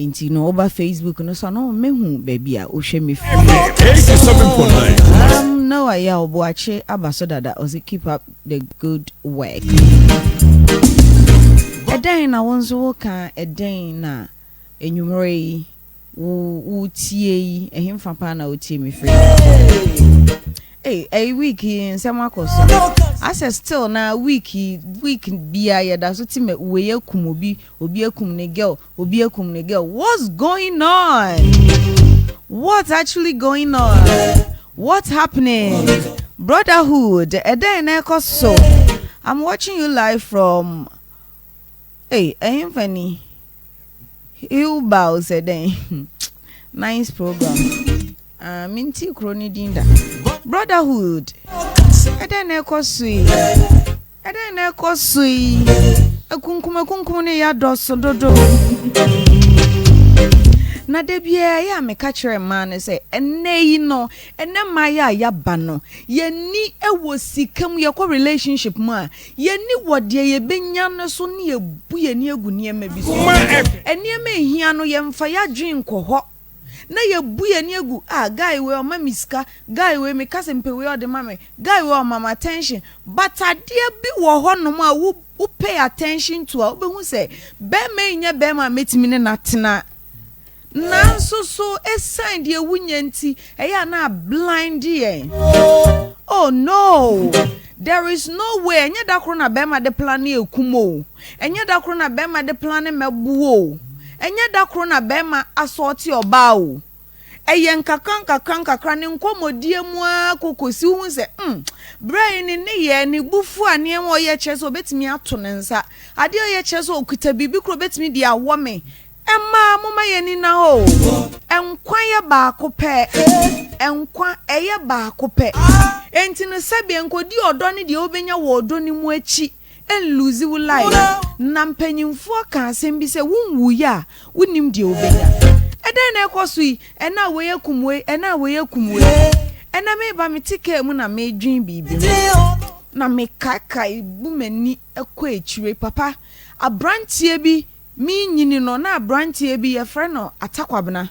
Enti no over Facebook no so no mehu baby a wo hwe me free. 87.9. No aya oboache abaso dada ozi keep up the good work. Eden na wonso wo kan eden na enwumre wo tie yi ehimfa pa na wo tie me free. A week in some akoso. I said still na week bia ya da so ti me we yakum obi yakum ne girl, obi yakum ne girl. What's going on? What's actually going on? What's happening? Brotherhood. So I'm watching you live from funny. You bow said nice program. Minti kroni dinda. Brotherhood. Eden eko sui. Akunkum ne ya doso dodo. Na debia ya me ka kire man say enne yi no enne maya ya ba no ye ni ewo sikam ye ko relationship mu a ye ni wode ye benya no so ne ye bu ye ni egu ne ma bi so enne ma ehia no ye mfa ya dwen koho na ye bu ye ni egu guy we o ma miska guy we me kasempe we o de mama guy we o mama attention but ade bi wo ho no ma wo pay attention to a obehu say be me nya be ma metimi ne natena nanso so sign de wunyanti eya na blind ye. Oh no, there is no way enya da kro na be ma de plan e kumo enya da kro na be ma de plan mebuo enya da kro na be ma assorti oba o eye nkakran ne nkomodie mu akokosi hu se brain ne ye ne bufu ane wo ye cheso obetimi ato ne nsa ade ye cheso okuta bibi kro betimi di awo me Emma mama yeni na ho enkwan ye ba ko pe enkwan eye ba ko pe enti no sabe enkodi odo ne de obenya wo odo ni mu achi en lose wu life na mpanyimfo ka asem bi se wunwu ya wunim de obenya eden na ekosui ena we yakumwe ena me ba metike mu na me dwen bibi na me kakai bu mani ekọ echire papa abrantie bi mi nyini no na abrantie bi ye frɛ no Atakwabena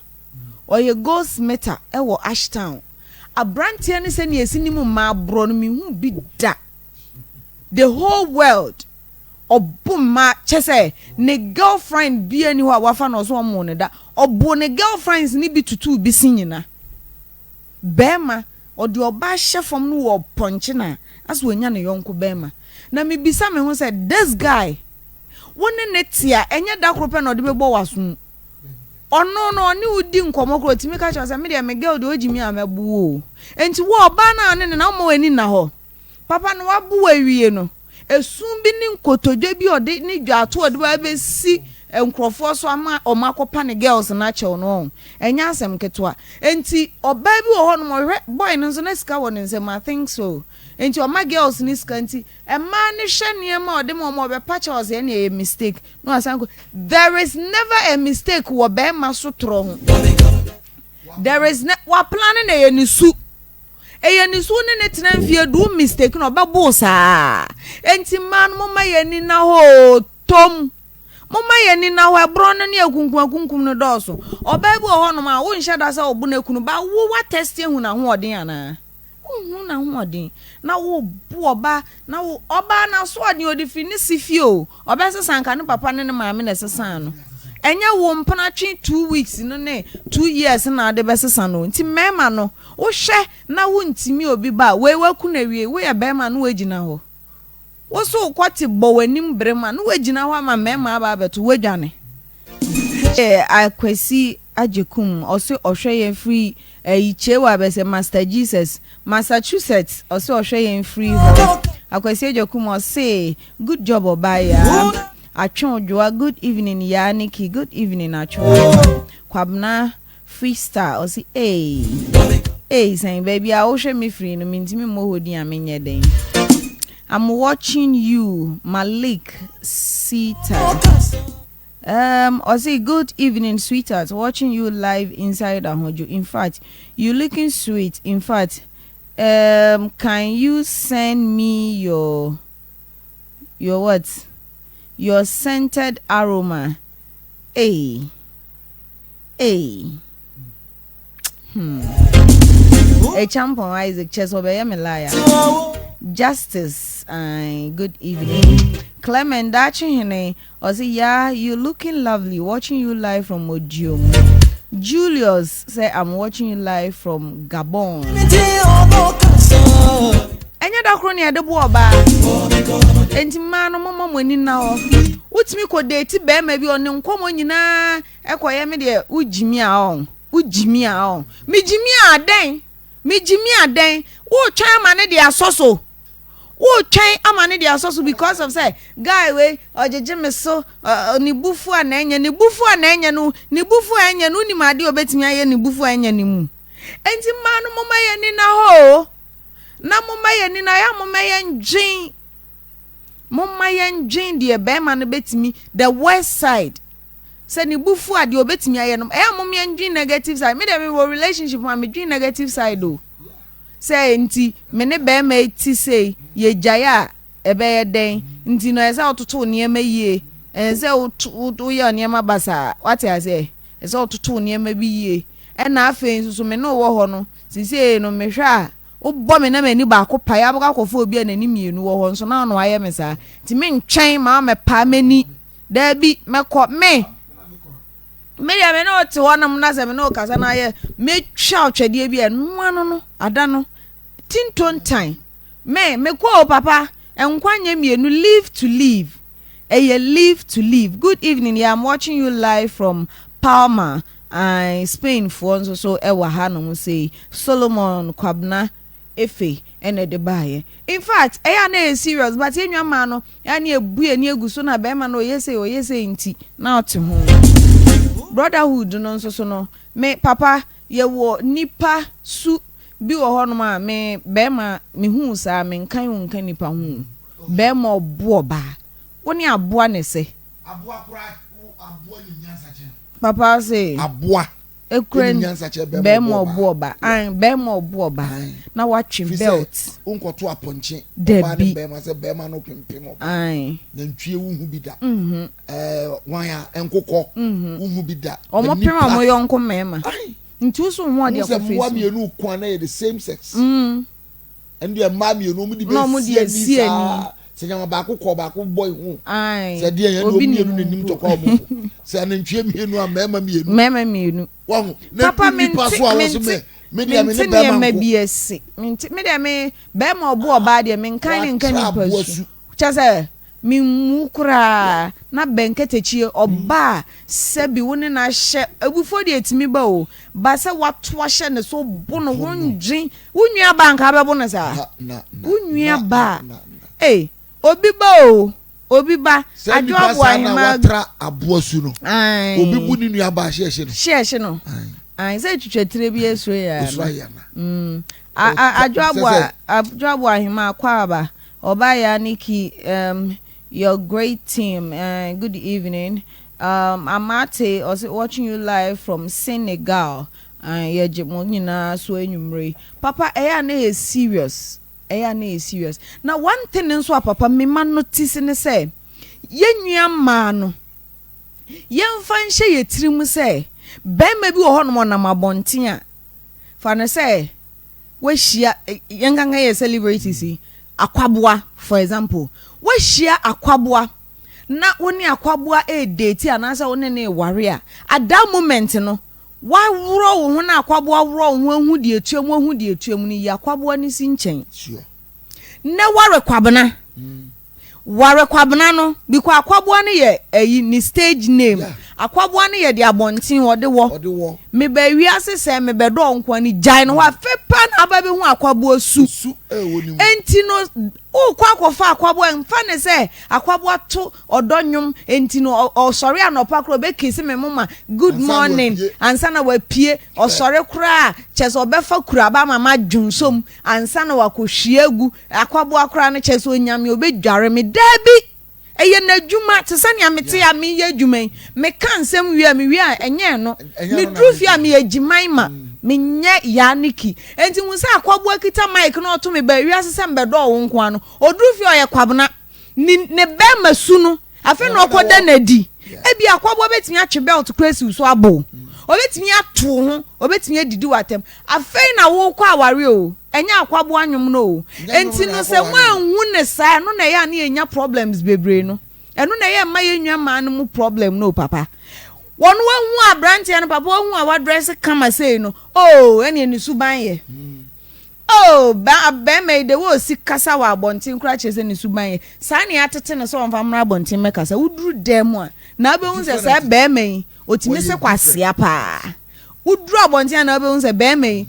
oye ghost meter ewo Ashtown abrantie ne se ne esinimu ma abro no mi hu bi da the whole world obuma chese ne girlfriend bi ani ho awafa no so mo ne da obo ne girlfriends ni bi tutu bi sinyina bema odi oba hyefom no wo ponche na aso onya ne yonko bema na me bisa me ho say this guy wone netia enye da krope na odebebo waso ono no oni udi nkomo kro timi ka cha say me de me girl de ojimi amebu o enti wo oba na ne na mo ani na ho papa no wabu awie no esum bi ni nkotodwe bi ode ni dwato ode ba be si enkrofo so ama omakopa ne girls na chew no enya asem ketwa enti oba bi wo ho no mo boy no so na sika wo ne nsem I think so enti oma girls ni sika enti ema ne hwe ne ma ode mo be patch us e na a mistake no asanko there is never a mistake wo be ma so tro ho there is wa plan na ye ni su ni su ne tena mfie do mistake no be bo sa enti man mo ma ye ni na ho tom mama ye ni na wa bro na ne akunkum no doso oba bi ho no ma wo nhya da sa obu na kunu ba wo wa test ehu na ho odin ana hu na ho odin na wo bu oba na wo oba na so odin odi fi ni sifio oba sesan ka ne papa ne maame na sesan no enya wo mpana twen 2 weeks no ne 2 years na ade be sesan no nti mema no wo hwe na wo ntimi obi ba we waku na wie we ya bema no wagina ho woso kwati bo wanim brema no wagina ho ama mema aba beto wadwane akwesi ajekum oso ohwe yen free ichewa bese Master Jesus Massachusetts oso ohwe yen free akwesi ajekum o say good job obaya Achonjoa good evening Yaa Nicky good evening Achonjoa Kwabena freestyle osi saying baby I ohwe me free no mintimi mo hodi amenye den I'm watching you, Malik Sita. I say good evening, sweetheart. Watching you live inside Ahojo. In fact, you looking sweet. In fact, can you send me your what? Your scented aroma. Hey. Hey. A champion Isaac Chesobe Melaya. Justice, good evening. Clement Dachine, or say, yeah, you looking lovely, watching you live from Odium. Julius say, I'm watching you live from Gabon. Enya da kro ne de bo oba enti ma no mama mani na o utimi ko date be ma bi one nkomo nyina ekoye me de ujimi a on mi jimi a den wo twan ma ne de asoso because of say guy we ojeje me so ni bufu a na enya no ni ma de obetimi aye ni bufu anya ni mu enti ma no mama ye ni na ho na mumma ye ni na ya mumma ye njin de be ma no betimi the west side say ni bufu ade obetimi aye no ya mumma ye njin negative side me dem we relationship ma me njin negative side o say nti me ne be ma ti say ye jaya e be ye den nti no esa ototo ne ma yie say o ye ne ma basa what I say esa ototo ne ma bi yie e na afen so me no wo ho no sisi no me hwa o bo me na mani ba ko pa ya ba ko fo obi anani mienu wo ho nso na no aye me sa ti me ntwen ma me pa mani da bi me ko me ya me no ti wonam na se me no kasa na aye me twa twede bi eno ano no ada no Ntentan me ko papa enkwanye mienu live to live live to live. Good evening, yeah, I'm watching you live from Palma Spain for so ewa ha no say Solomon Kwabna Efe ene de baye. In fact, na serious but enwa ma no ya na ebu ani eguso na be ma no oyese nti na ote ho. Brotherhood no so no me papa ye wo nipa su bi wo ho no ma me be ma me hu sa me nkan wo nkan nipa hu. Be ma obo ba. Woni aboa ne se. Aboa kura aboa ni nyansa che. Papa say aboa ekren be mo oboba be mo oboba na watwe belt unkoto aponche ba ne be ma se be ma no pimpim oba na ntwie wu hu bi da wan ya enkokọ wu hu bi da omo pema mo yonko mema nti usu hu de ko face mo mienu kwan na the same sex and the ma mienu mu di be si ani se nyama ba ko ba ko boy hu se de yan no mienu nim to ko mo se na ntwie mienu a mema mienu won papa me dia me be biese me dia me be ma obo oba dia me nkan ni pasu cha se mi mukura na benketechie oba se bi woni na hye abufo de etimi ba o ba se wato hye ne so bono wonjin wunua ba nka be bono sa wunua ba obi ba ajo abo ahima watra abosu no obi bu ni nua ba hye no say twetwetire bi esro ya ajo abo ahima kwa ba oba Yaa Nicky your great team good evening Amate also watching you live from Senegal yejimo nyina so enwumre papa na serious now one thing nso papa me man notice ne say yenua ma no yemfa nhye yetirimu say be ma bi wo ho no na mabonten a fa ne say we hia yenganga ye celebrities akwaboa for example we hia akwaboa na woni akwaboa date anasa woni ne ware a at that moment no wa wuro wo ho na akwaboa wuro ho ahu de etuam ni yakwaboa ni si nchen na ware kwabena no biko akwaboa ne ye ni stage name akwaboa ne ye de abonten wo de wo me ba wiase se me be do nko ni jai no wa fepa na aba be hu akwaboa su enti no ukwa kofa akwaboa mfa ne se akwaboa to odonwum enti no osori anopa kro be kisi me mama good morning ansa na wa pie osori kra cheso obefa kura ba mama dwunsom ansa na wa kohwiagu akwaboa kra ne cheso onyame obedware me dabi eye na dwuma tsani amete ya me ye dwuma me kan sem wi a me wi a enye no me drufi a me agiman ma me nye Yaa Nicky enti hu sa akwaboa kita mic na oto me ba wi asese mbedo wo nko ano odrufi oye kwabna ne be masu no afi na okoda na di ebi akwaboa betimi atwe belt crazy so abo obetimi ato ho obetimi adidi watem afei na wo kwa aware o enya akwabo anwom no enti no se mo anhu ne sa no na ya na enya problems bebre no eno na ya ma yenwa ma no mu problem no papa wonu hu abrantie no papa hu a wadress kama sei no oh ene ni suban ye oh ba me de wo si kasa wa abontin kura chese ni suban ye sa na atete ne so onfa mra abontin me kasa uduru dem a na be hu se sa ba me otimi se kwasia pa uduru abontin na be hu se ba me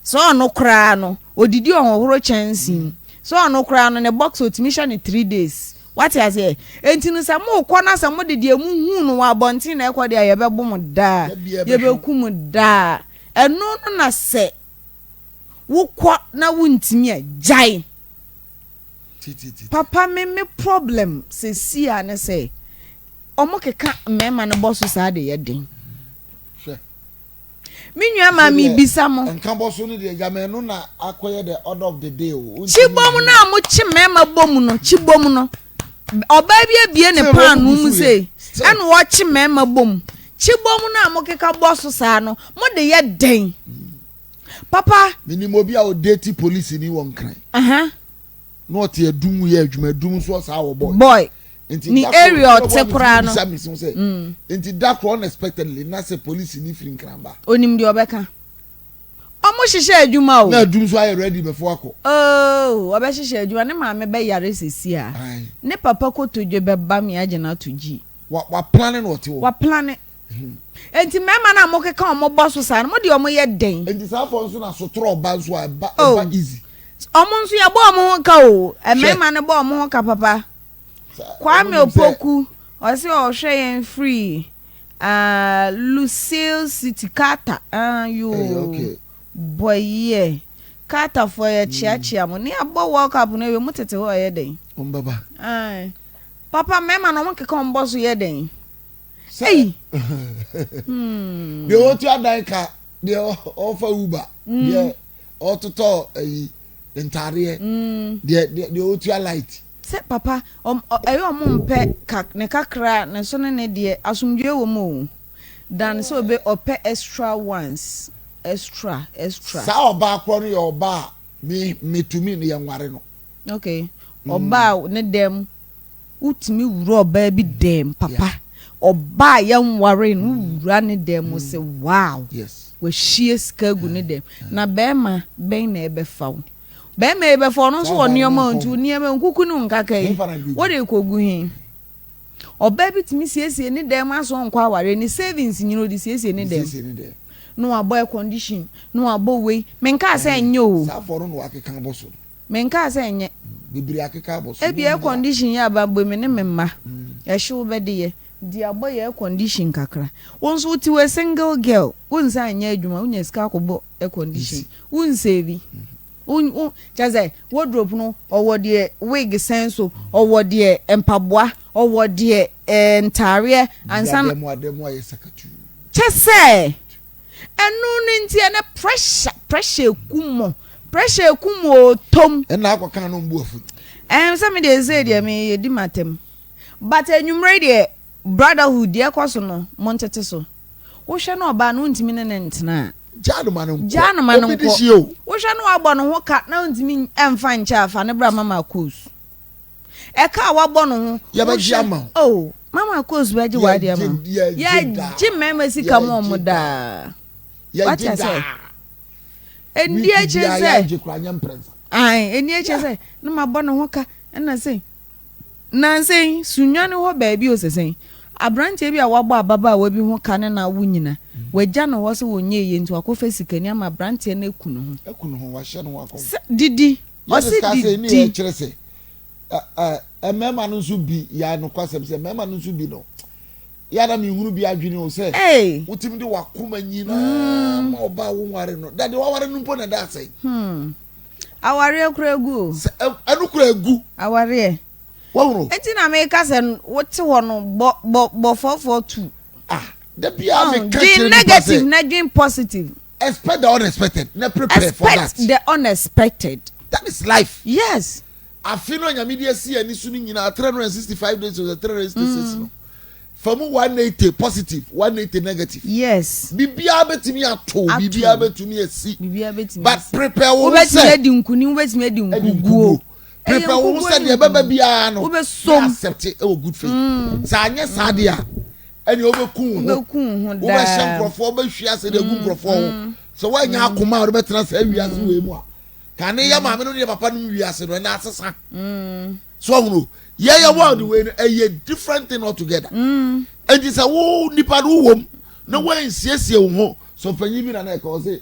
so ono kura no odidi onhoro chansi so ono kura no ne box otimi sha ni 3 days what you say entinu sa mo kwana sa mo de emu hu no wa abontin na ekode ya be bom da ye be kum da eno no na se wukwa na wuntimi ajai papa me problem se si a ne say omo keka mema no boss sa de ye den minwa ma mi bisa mo nka boss no de game no na akoye the order of the day o chibom na mo chi mema bom no chibom no oba bia ne pan no mu say eno wo chi mema bom chibom na mo keka boss sa no mo de ye den papa minimo bia o date police ni won kran no te adum ye adwumadum so sa wo boy ni area otekura no enti that unexpectedly na say police ni free nkramba onim de obeka omo hihye adwuma o na adum so are ready before akọ obe hihye adwuma ne ma me be yare sesi a ne papa ko todwe be ba me agena toji wa planning what you wa planning enti mema na mo keka omo boss sa no mo de omo ye den enti sa for nso na so tro ba nso a ba easy omo nso ya bo omo ho ka o mema ne bo omo ho ka papa Kwame Opoku osi o hwe yen free Lucille City Kata you okay boy yeah Kata for ya chiachia mo ni abo work up no we mutete ho ye den baba papa mema no mo keka on boss ye den hey de otu adan ka de offer Uber de ototo entare de otu light se papa ayo mo mpe ne kakra ne so ne de asumdwe wo mo dan so be ope extra ones extra sa oba akro no yo oba me to me no ye nware no okay oba ne dem utimi wuro oba bi dem papa oba ya nware no wura ne dem se wow yes we shie skagu ne dem na bema ben na ebe fawo bema ebe fawo no so onioma ntu niema nkuku nu nkakai wo de kogu hin oba bi timi siesie ne dem aso nkwa aware ni savings nyino de siesie ne dem no abo condition no abo we menka asa enye o sa for no akeka boso menka asa enye bibiri akeka boso ebi air condition ya babbo me ne memma ehwe be de ye di abo air condition kakra wonso uti we single girl wonsa anya adwuma wonya sika akobo air condition wonsave chaze wardrobe no owo de wig senso owo de empaboa owo de ntare ansan ademo aye sakatu chese enu nti ene pressure kumo tom na akwaka no mbu afu se me de say de me yedi matem but enwumre de brotherhood de ekoso no montete so wo hwe na oba no ntimi ne ntena januma no wo hwe no agbo no ho ka na ntimi emfa ncha afa ne bra mama cause e ka wa gbo no ho ya ba jama oh mama cause ba ji wa de ma ya ji mema sika mo mo da ya ji da eni echese eni echese na ma gbo no ho ka na say sunyane ho ba bi o sesen abrante bi a wagbo ababa wa bi ho ka ne na wunyina wagya no wo se wonye ye nti akofa sikani ama abrante na ekunu ho wa hye no akọ didi o se didi chirese mema no so bi ya no kwasem se mema no so bi no ya da mi hunu bi adwene o se utim de wakoma nyina ma oba wo nware no dade wa ware no mpo na da sai aware kura egu anu kura egu aware wawro enti na me ka se wote ho no bo 442 the bia me ka the negative na dream positive expect the unexpected na prepare for that the unexpected that is life yes afino nyame dia si ani su ni nyina 365 days or 366 no from 180 positive 180 negative. Yes, bibia betimi ato bibia betumi asi bibia betimi, but prepare wo say di nkuni betimi di nkuguo prepare wo say de baba bia no accept it good faith sa anye sade a ene obekun ho da wo nkrofo obehwia se de gu nkrofo ho so wanya akoma wo betena sa wiase we mu a kan ya maame no ne papa no wiase no na asesa so no yeah world we a different thing altogether and it's a wo nipa no wom no way siesie wo ho so panyi bi na ka say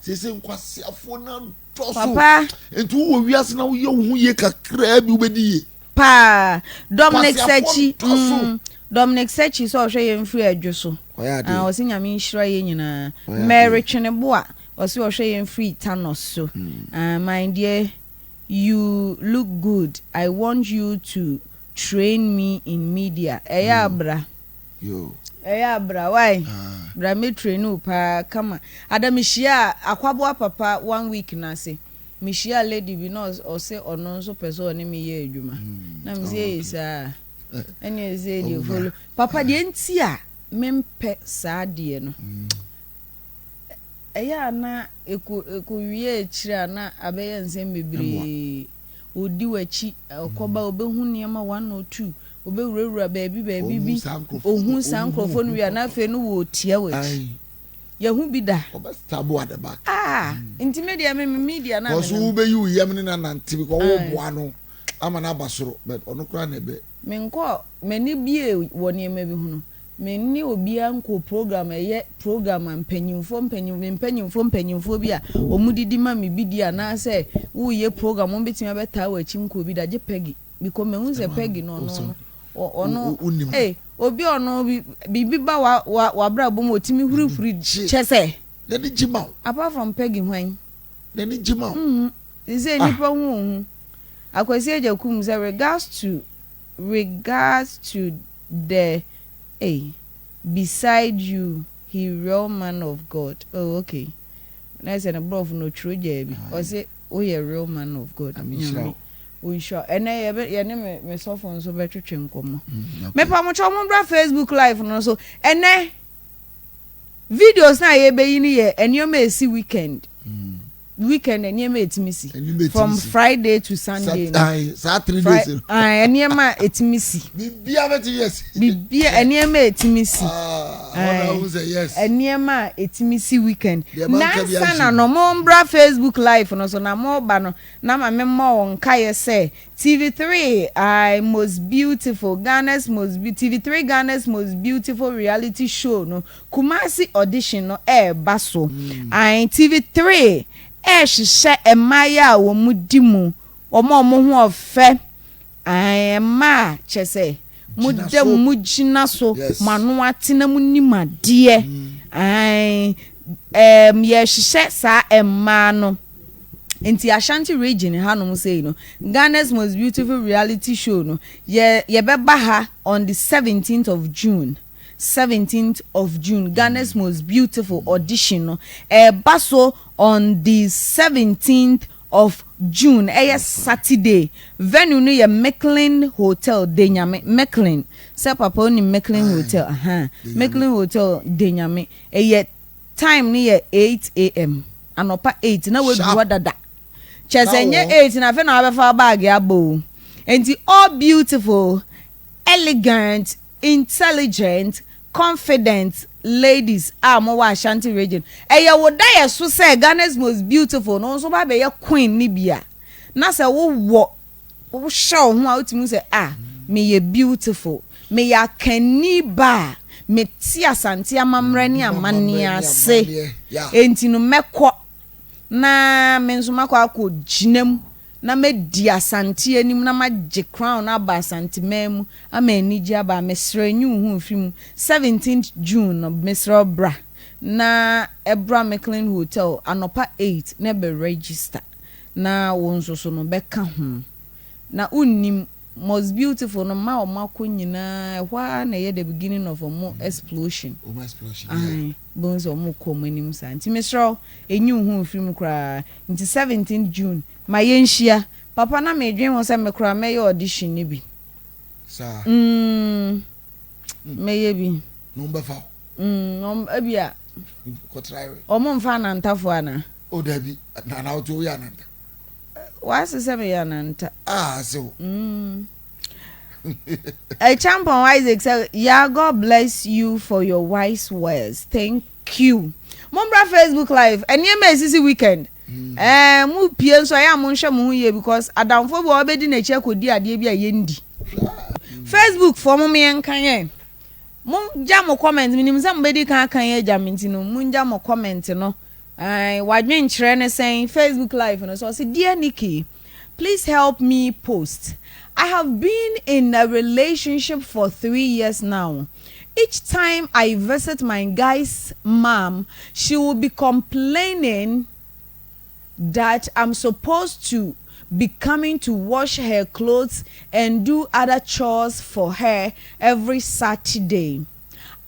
siesie nkwase afo na toso papa entu wo wiase na wo ye wo ye kakra bi obedi pa Dominic Sechi so hwe ye mfiri adwoso o se nyame nhira ye nyina Mary Cheneboa o se hwe ye mfiri Thanos so my dear, you look good. I want you to train me in media. Eya bra. Yo. Eya bra. Why? Bra me train you pa kama. Ada mishia akwabo papa 1 week na se. Mishia lady bi no o se ono so person oni me ye adwuma. Na me say isa. Any say dey follow. Papa de enti a mempe saa de no. Eya na eko wie chira na abeye nsem bebre odi wachi okoba obehu niam 1 or 2 obewurawura baabi bi ohun sankrofo no wi na fe no wo tia wachi yehu bi da obestabo at the back inti media na so wo be yu yam ni na nante bi ko wo boa no ama na basoro but ono kra na be menko mani bie wo niam bi hu no menni obi anko program eye program mpanyimfo bi a omudidi ma me bidia na say wo ye program on betima beta wachi nko bi da je pegi because me hu se pegi no ono obi ono bibi ba wa bra bom otimi hurihuri chese na di jima apart from pegi hwan na ni jima is nipa hu akwasi eja kum say regards to the beside you, he real man of God. Oh, okay. Nice and above no true JB. Or say, oh, yeah, real man of God. I mean, sure. We sure. And I name me so phone so better chinkomo. Me pa mo chomundra Facebook live no so. And videos na ye be yini ye and you may see weekend. Weekend and you may missy from Friday to Sunday. Saturday days. And you may missy. Be yes. Be and you may missy. Yes. And you may missy weekend. Nasa no more Facebook live no so na more bano na ma memo on kaya say TV3 I most beautiful Ghana's most TV3 Ghana's most beautiful reality show no Kumasi audition no baso. I TV3 hyehyɛ emaya wo mudimu omo ho ofe ma chese mudem mugina so manu atena munimade hyehyɛ sa emma no enti Ashanti region hanom say no Ghana's most beautiful reality show no ye beba ha on the 17th of June Ghana's most beautiful audition no baso on the 17th of June Saturday venue no ye Mecklin Hotel Denyame Mecklin say papa oni Mecklin Hotel Mecklin Hotel Denyame time ni ye 8 a.m. anopa 8 na we du dada chesenye 8 na fe na abefa bag ya bo enti all beautiful elegant intelligent confident ladies mo wa Ashanti region wo da ye so say Ghana's most beautiful no so ba be ye queen ni bia na say wo show ho a utimi say me ye beautiful me ya kaniba me ti Asante amamre ni amane ase enti no mekọ na me nso makọ akọ na me di Asante anim na magye crown aba Asante memu ama anigi aba mesre nyu hu fim 17th June no mesre bra na Ebra Mecklin Hotel anopa 8 na be register na wonso so no beka ho na unnim most beautiful no ma o mako nyina hwa na ye the beginning of a explosion bones o mo komanim santi mesre enyu hu fim kra nti 17th June ma yenhia papa na me dwen ho se me kra me audition ni bi Maybe. Number 4. Ebia. Ko try. Omo mfa nantafo ana. O dabi na na oto ya nanta. What's the same ya nanta? So. A champion Isaac said, "Yeah, God bless you for your wise words. Thank you." Mombra Facebook Live. And you may see weekend. Mu pien so ya mo nhwe mo ye because adamfo bo obedi na che kodi ade bia ye ndi. Facebook for mo me nkan ye. Mo ja mo comment minim se mo bedi kan ye ja minti no. Mo ja mo comment no. Wadwen kire ne saying Facebook Live no so say dear Nicky, please help me post. I have been in a relationship for 3 years now. Each time I visit my guy's mom, she will be complaining that I'm supposed to be coming to wash her clothes and do other chores for her every Saturday.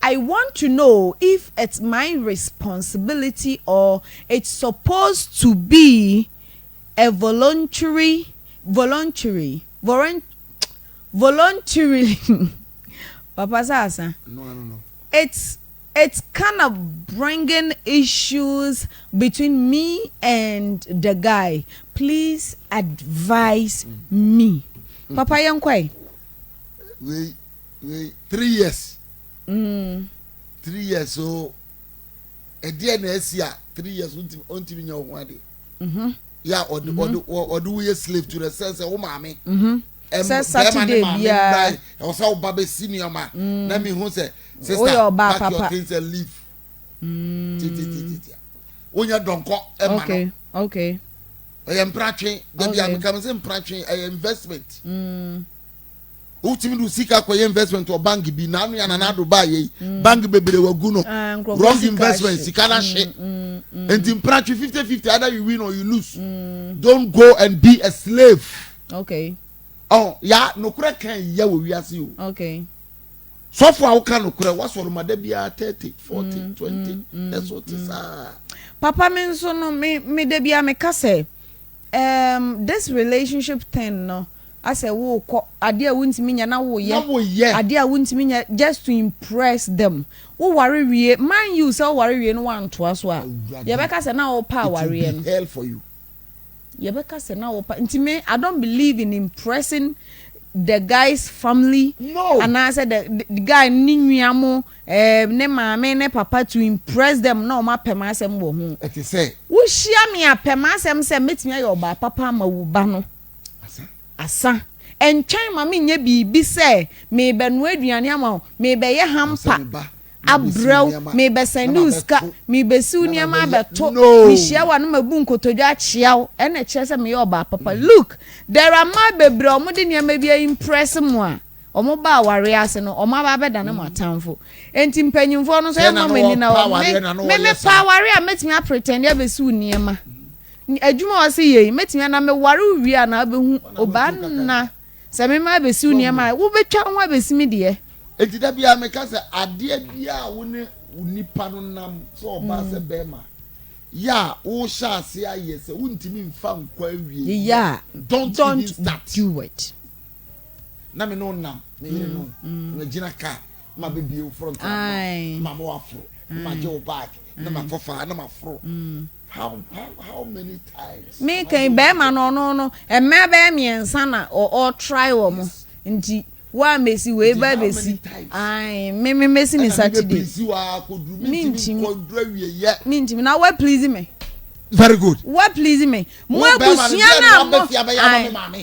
I want to know if it's my responsibility or it's supposed to be a voluntary. Papa Sasa. No. It's kind of bringing issues between me and the guy. Please advise me. Papa Yankwai. We 3 years. 3 years so a dear nesia 3 years until you know one day. Yeah, or do we a slave to the sense of mommy? Saturday, yeah. I was how Baby senior man. Let me who say, sister, pack your things and leave. When you don't call, okay. I am practicing. Then I am coming practicing an investment. Ultimately, seek out investment to a bank. Be now and another buy bank baby they were good. Wrong investments. You cannot share. And in practice 50-50, either you win or you lose. Don't go and be a slave. Okay. Oh, yeah, no crack can we ask you. Okay. So far, can no crack. What's for my debut 30, 40, 20. That's what it is. Papa means so no me debut me kase. This relationship thing no. I say wo ade a wuntimi nya na wo ye. Ade a wuntimi nya just to impress them. Wo worry wie man you say worry wie no wan to aso a. Ye be kase na wo pa worry no. Hell for you. Yebeka say na wopa ntime I don't believe in impressing the guy's family. No. And I said the guy ni nuamo ne maame ne papa to impress them no ma pema asem wo hu. It say wo hia me a pema asem say metimi ayo ba papa ma wo ba no. Asa entwen ma me nya bibi say me be no aduane ama me be ye hampa. Abrel me be senuska me be su niam abeto me hia wa no mabu nkotodwa achiaw e na kire se me yo ba papa look there are my bebre omo de niam bia impress mo a omo ba aware ase no omo ba beda na matamfo enti mpanyimfo no so e ma mani na me pa aware a metimi a pretend ya be su niam adwuma o se ye metimi na me ware wi a na behu oba na se me ma be su niam a wo betwa ho abesimi de enti da bia me ka se ade bia wo ne unipa no nam so oba se bema ya wo sha se aye se wuntimi mfa nkwa awie yeah don't do it na me no nam me yire no na gina ka ma be bi front ma mo afro ma je o back na ma fofa na ma fro how many times me kan be ma no e me be miensa na o try wo mo nti wa mesi we ba besi me mesi ni Saturday minti na wa please me very good wa please me mo abusia na mo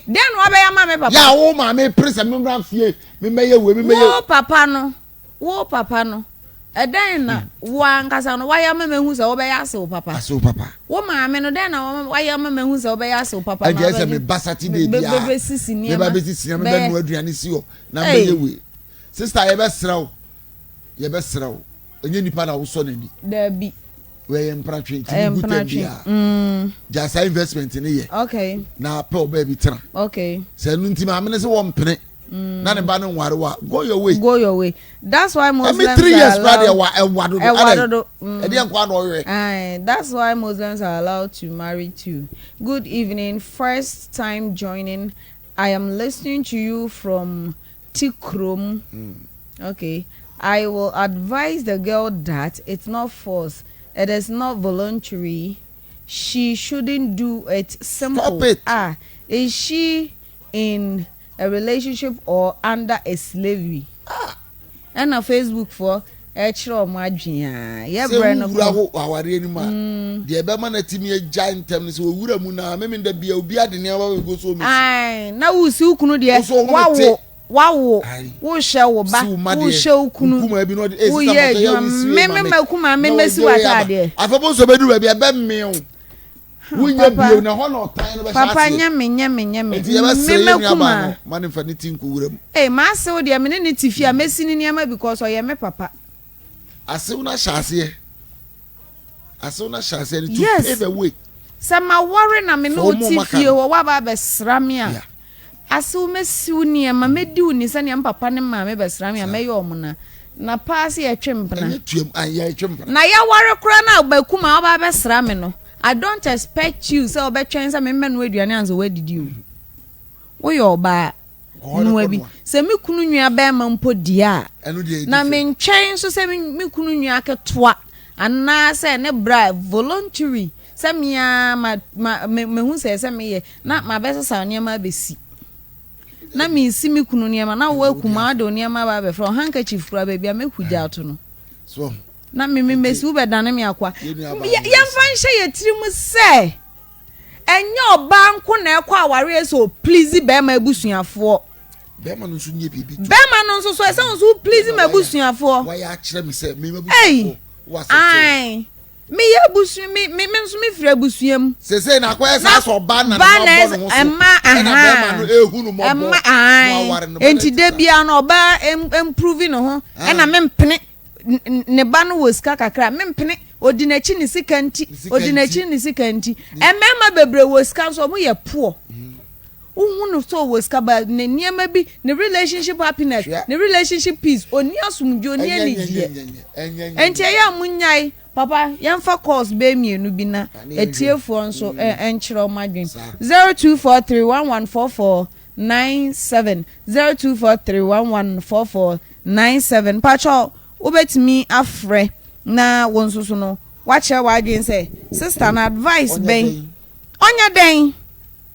den wa be ya ma me papa ya wo ma me presa me bra fie me meye we me meye wo papa no eden na wa nkasa no wa ya ma mehu se wo be ya se wo papa wo ma me no den na wa ya ma mehu se wo be ya se wo papa ma be me ba Saturday bia be sisi ni ma be sisi me be no aduane si o na meye we sister ye be sraw enye nipa na wo so na ni da bi we am pratwe good bia just investment ni ye okay na pe oba bi tra okay se nu nti ma me se wo mpene na ne ba no nware wa go your way that's why Muslims 3 years brother that's why Muslims are allowed to marry too. Good evening, first time joining. I am listening to you from Tikrom. Okay. I will advise the girl that it's not forced. It is not voluntary. She shouldn't do it. Simple. Stop it. Is she in a relationship or under a slavery? And on Facebook for extra madjia. Yeah, brand of our anima. The Ebama Natimi giant terms who would have Muna, meaning the Bia the never go so much. Aye, now we see Kuno, dear. Wow, who shall back? Who shall Kunu? Oh, yeah, remember Kuma, members who are there. I suppose to be a bad meal. Papa, yammy. Money for anything cool. Eh, master, dear, minute if you are missing in Yama because I am a papa. As soon as Shassie, yes, the way. Some are worrying. I mean, no, if you or Wabba Sramia. Asume sunia mame du ni sani papa ne mame besra me ameyo omuna na pass ye twempna na ya ware kura na bakuma oba besra me no. I don't expect you say obetwen say me no aduane anzo wadidi o wo yo ba no abi say me kunu nua ba ma mpo dia na me ntwen so say me kunu nua aketoa ana say ne bra voluntary say me me hu say me ye na ma besesa niam abesi na me si me kunu niam na wo akuma do niam ba be from handkerchief kura ba bia me kugya to no so na me mesi wo bedane me akwa yemfa nhye yetirimu se enye oba nko na ekwa aware so please be ma abusuafo be ma no so nye bibi be ma no so e se so please ma abusuafo wa ya kire me se me abusuafo wa se ai me ya abusu me so me fira abusuam se na akwa esa so ba na no bo no so na be ma no ehunu mo bo enti de bia no oba improve no ho e na me mpene ne ba no wo sika kakra mempene odinachi ni sika nti emema bebre wo sika so mo ye poor uhunu so wo sika ba ne niema bi ne relationship happiness ne relationship peace oni asumdwo ni anigye enti ya munyai papa yamfa course be mienu bi na etiefo nso enkyere omadwen 0243114497 0243114497 pacho ubetimi afre na wonsusu no wache wadwen say sister na advice ben onya den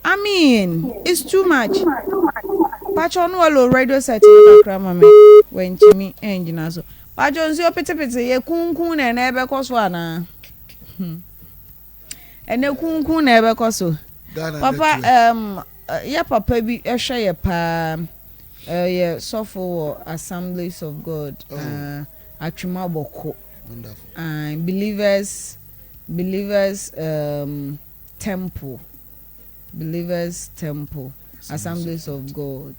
I mean it's too much pacho no lo radio set kakra mama when chimi engine so pacho nsi opetepete ye kunkun na ebe koso ana ene kunkun na ebe koso papa ya papa bi ehwe ye pa yeah suffer Assemblies of God Atwuma boko wonderful believers temple Assemblies of God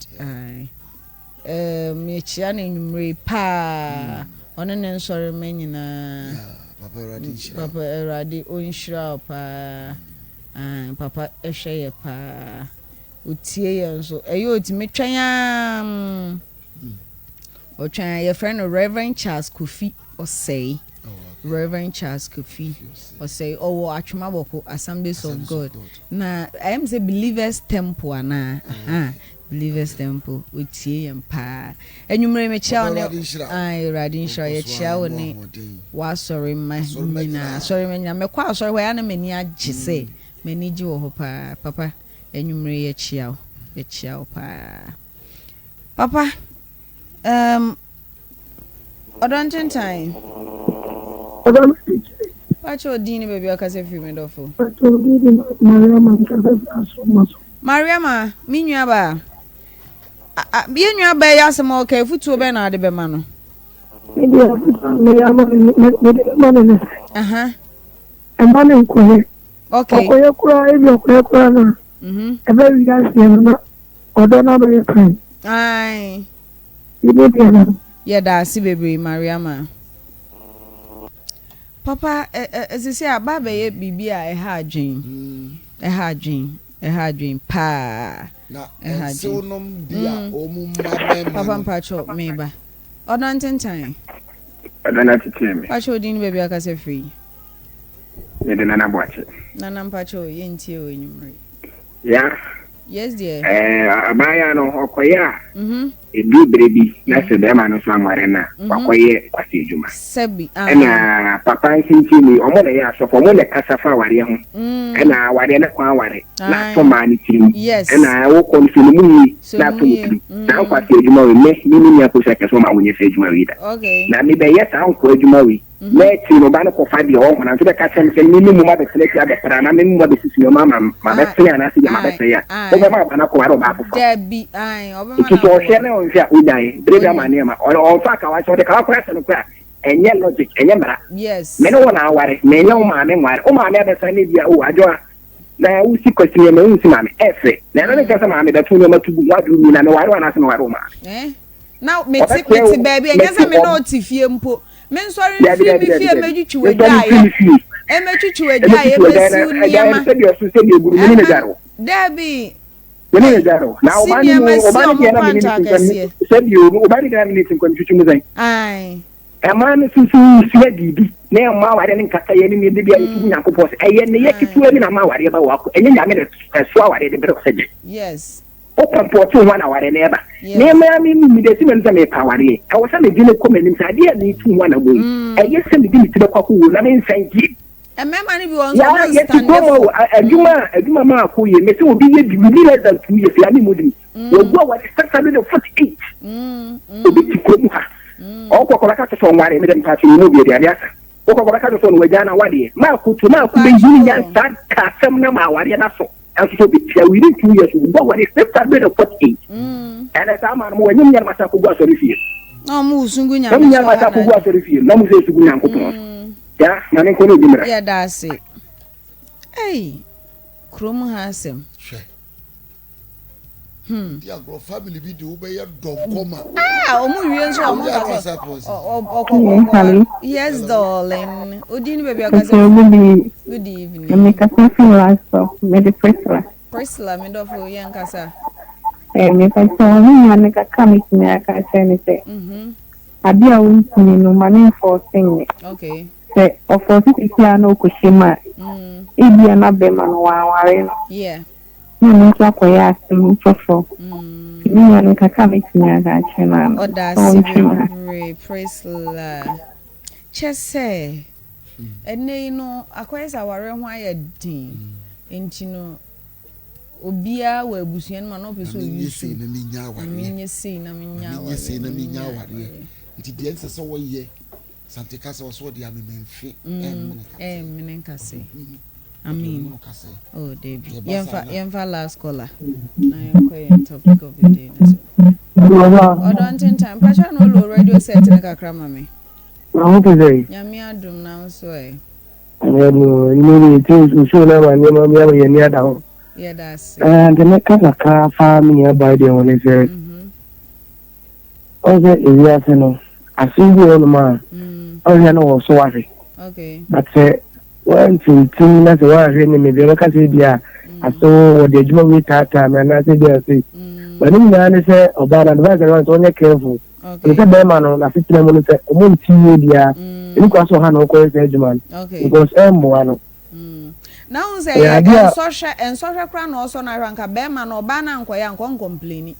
me chia na nwumre pa ono ne nsore menyina papa erade onhira pa papa ehwe ye pa utie ye nso eyo otime twan Otwan your friend Reverend Charles Kofi or say Reverend Charles Kofi or say Atwuma boko Assemblies of God. Na I am say Believers Temple ana Believers Temple utie yem pa enwumre me chia ne radin sha ye chia woni wa sorry ma nyina sorry ma nyina me kwa sorry wa na mani agye say mani gi wo ho pa papa enwumre ye chia pa papa Ntentan. What's your Dini baby? I can say for me, Dofo. Mariama, Minyaba. Binyaba, Yasam, okay, Futu Bena de Bemano. And one in Korea. Okay. A very young or don't know your friend. Aye. Yeah, that's baby Mariama. Papa, as you say, Baba, Bibi, I had dream. Pa. So no be Papa Pacho, maybe. Or Ntentan. I don't have to tell me. Pacho didn't baby, I can say free. You didn't watch it. Nanam Pacho, Yentio in you. Yeah. Yes dear. Abaya no okoya. Ebi brebi na se be ma no so anware na. Wakoye kwase ejuma. Sebi. Na papa ntinti omo na ya so omo na kasafa ware ho. Na ware na kwa ware. Na so ma ni tirim. Na wo konfinu mu na to tirim. Na kwase ejuma we me ni akosa keso ma wonye fe ejuma we da. Okay. Na me be yes an ko ejuma we. Na ti no ba no ko fa de ho na so be ka chen se ni mu ma be select ya be pra na me mu be sisi mama ma be se na se ya ma be se ya. O be ma ba na ko ware ba fa. Debi ai obe ma. To share na on fia udai. Breda mania ma. O fa ka wa so de ka kwa se no kwa. Enye logic enye mara. Yes. Me no na ware. Me nya o ma me nware. O ma me be se ni bia o ajo na u si kwesini me un si ma me efe. Na no me kasa ma me da tu no matubu wadu mi na me ware na se no ware o ma. Now me ti baby enye se me no ti fie mpo. Men sorry fie mejuchu ejai. Emejuchu ejai emesu niama. Debi. Wene jaro. Na obani na minute said you obani na minute kon chuchu muzai. Ai. Amane susu sia bibi. Na ma ware ne nkata ye ne de bia tu nyankopɔ se. Eye ne ye kitu bi na ma ware ba wako. Enye nyame ne so ware de bere ko seje. Yes. O pampotu ho na ware na eba. Ne ma mi de simen se me pa ware. E wo se me gine ko menim sa de ni tu ho na boyi. Eye se me gine tibe kwako wo na me nsanji. Emema ni bi won so stand up. Aduma ma ko ye me se obi ye bi ni less than 2 years ya ni modin. Wo go wa 648. Obi ti ko mu ha. O ko ko ka so nware me dem pa ti no bi de ade asa. O ko ko ka so no waja na wade. Ma ko to ma ko be yini ya sta ka sam na ma ware na so. And so be within 2 years we go wa 648. And as I'm mo nyim nyar masa ko go so rifie. No mu sungu nya. Nyim nyar masa ko go so rifie. No mu se sugu nya ko to. Ya, na ne ko no dimra. Ya dase. Hey. Krom hasem. Hwe. Dia gro family bi de wo be ye dom koma. Omu wie nso omu ka so. Yes darling. Odini baby akasa. Good evening. Me ka so last me de Priscilla me do fo yen kasa. Me ka so me ka come me aka say ni say. Abi a wuntini no mane forcing me. Okay. Say of course it ya no kushima. Ibi na be man ware no. Yeah. No kwa kwa ya sim fofo. Ni na kaka mitnya ga chena. Oda Priscilla. Chese. Ene no akwesa ware ho ayedin. Enti no obia wa abusuan ma no peso yusu na minya ware. Minya na minya ware. Nti de ense so wo ye. Sante kasa so de amememfe. Menenkase. Amen. Oh, Debbie. Yemfa last caller. Na yeko topic of the day. Odon Ntentan. Pasha no low radio set na kakra mame. Na hope dey. Nyame adum na so e. No, you think so na ma nyama me ya ni ada ho. Yeah, that's. And the kasa ka fa me by the one say. Oze area se no. Asingu no ma. Oze no so ware. Okay. But one thing na se ware ni me be ka se dia aso wo de juma we tata me na se dia se. But ni na ne se oba advice na so onye careful. Okay. Because be man no na fitina mo no se o mo nti dia. Ni kwa so ha no ko se juma. Okay. Because embo ano. Now say social kra no so na ranka be man oba na nkoya nko complain.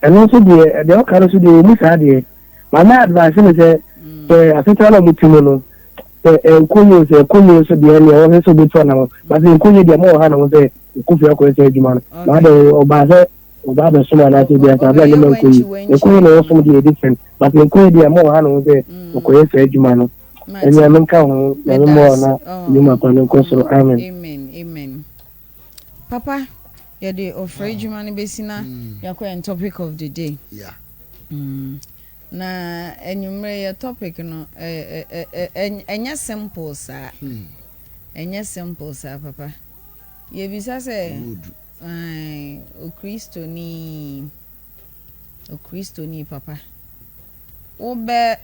And also the okay so the mu sa de. My advice is say after all mutumo no kunyo so de ni o so be to na but kunyo de mo ha na mo say kufi akọ se adwuma na ma de oba be so na te dia ta bla ni man kunyo no so de different but kunyo de mo ha na mo say ko se adwuma no eni am nka ho na mo na ni ma pa no ko so amen papa ya de offer adwuma ni besina yakọ topic of the day na enyumre ya topic no enya simple sa papa ye bisa se o Kristo ni papa obe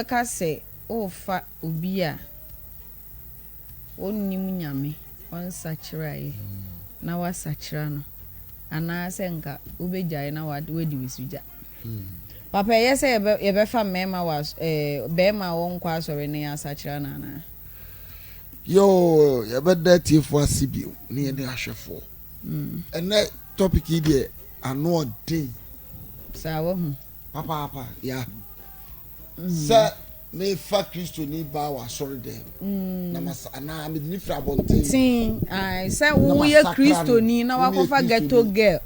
ka se o fa obi a onnim nyame on sachirae na wa sachira no ana se nka obegyae na wa wedi wisuja papa yes ye be fa mema was be ma won kwa sori ne asachira na na yo ye be that if was sibio ni e de ahwefo And that topic here, I know a day. Sawa. Papa, yeah. Sir, me fa Christo ni ba wa sorry dem. Na mas ana me ni fra bonte. Tin, ai say wo ye Christo ni na wa ko fa ghetto girl.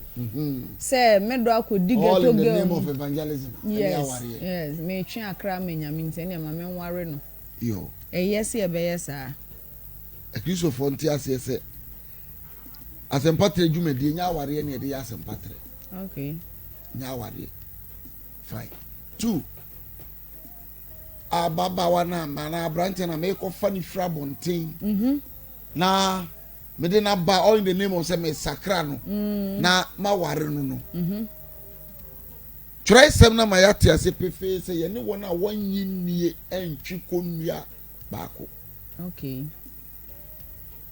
Say me do akodi ghetto girl. All in the name of evangelism. Yes, me twi akra me nyame ntene ma me nware no. Yo. Yes e be yes ah. A Christo fonti ase asempatre dwumadi nya aware na de asempatre. Okay. Nya aware. Fine. 2 Ababawa na mana branch na me ko fa ni fra bonten. Na me de na ba all in the name of say me sakra no. Na ma ware no no. Try sem na ma yate ase pefe say ye ne wona wanyi nie entwi konua baako. Okay.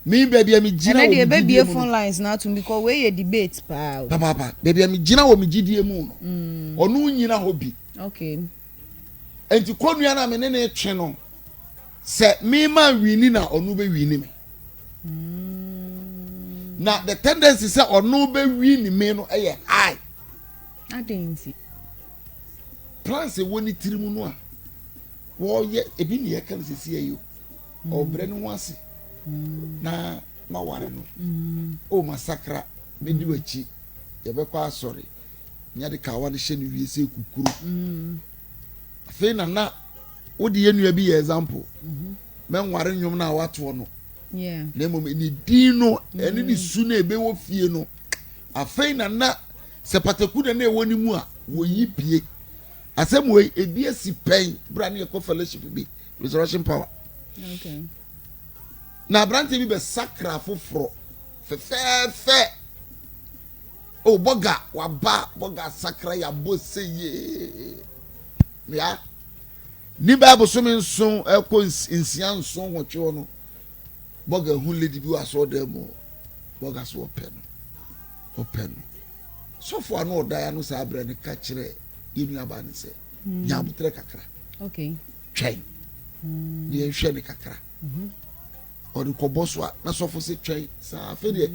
Me baby me gina wo baby phone lines na to because we debate pa. Papa baby me gina wo me gidie mu no. Onu nyina hobi. Okay. Enti konua na me ne na etwe no. Se me ma wini na onu be wini me. Na the tendency say onu be wini me no eye high. Adensi. Plans e woni tirimu no a. Wo ye ebi ne ye kan sisi ayo. Obre no wase. Na ma ware no. O masakra me di wachi. Ye be kwa sorry. Nya de ka wa ne hye ne wiese kukuru. Fe na wo de yenua bi example. Me nware nwom na wato no. Yeah. Na mom ni din no ene ni su na ebe wo fie no. Afei na sepataku na e woni mu a wo yi pie. Asem we ebi asi pen bra na e fellowship bi resurrection power. Okay. Na brante bi be sakra foforo fe o boga wa ba boga sakra ya boseye ya ni bible so men so e ko insia nso wotwe no boga hu lady bi wa so dem boga so open so for no da ya no sa abra ne ka kire yenu aba ne se nya butre kakra. Okay. Twen ni ehwe ne kakra. Ori ko boswa na sofo se twen sa afi de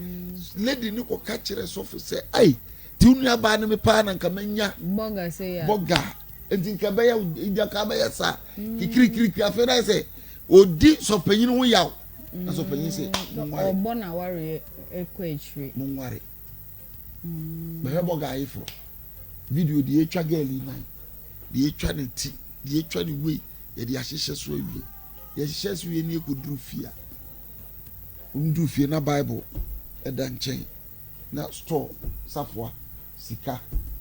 lady ni ko ka kire sofo se ai ti unu aba ne me pa na nka manya boga se ya boga enti nka be ya ija ka be ya sa kikiri afi na se odi so panyin ho yaw na so panyin se obo na ware ekwetri mo nware be boga ifo video di etwa girl nine di etwa ne ti di etwa ne we ye di ahihye so awie ye hihye so we ni ekodru fia undu fie na bible edan chen na store safwa sika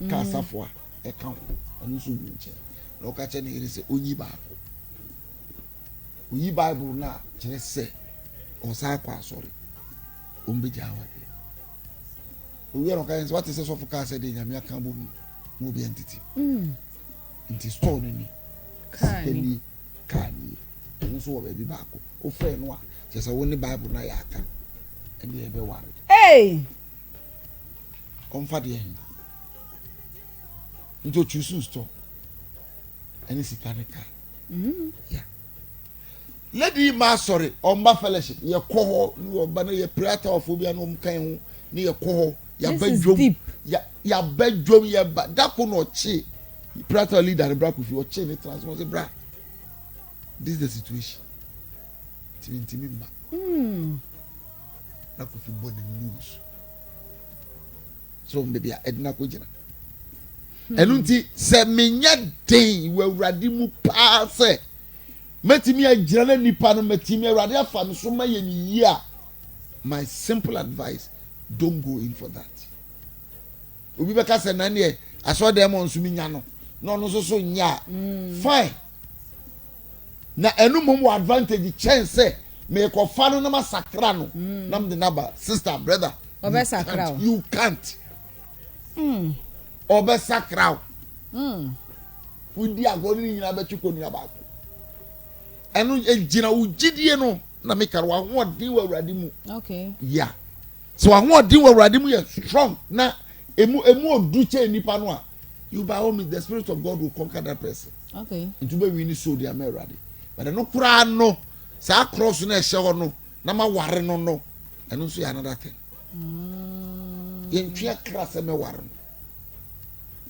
ka safwa account anu so bi nche na o ka che ne se onyi baako oyi bible na kire se o sa kwa sorry o mbe jawa o wi ro ka se what is so for ka se de nyame aka bo mu bi entity nti store ni kani anu so wo be baako o fe no a just a woni bible na yaka and dey be worried. Hey, comfort ye into choose store any sikanika. Yeah, lady ma sorry on ba fellowship ye ko ni oba na ye prayer of obia no mkan ho ni ye ko ya badwom ya badwom ye ba da ko no chi prayer leader bra ko fi o chi ni transfer say bra this is the situation. Timi ma. Na ko fi body news. So maybe edna ko jina. Enunti se menya den we awrade mu pa se metimi agira na nipa no metimi awrade afa no so ma ye ni yi a my simple advice don't go in for that. Obi be ka se na ne aso dem on so mi nya no no so nya fine. Na enu mum advantage chance me ko fa no na masakra no nam de naba sister brother obe sakra you can't obe sakra udi agoni nyina be chuko ni aba enu ejina ugidie no na me kar wa ho de wa awrade mu. Okay. Yeah, so wa ho de wa awrade mu ye strong na emu odu che nipa no a you by all means the spirit of God will conquer that person. Okay. Into be we ni so de amerade but no kura no sa cross na ehye ho no na ma ware no enu so ya another thing. yen twa krasa me war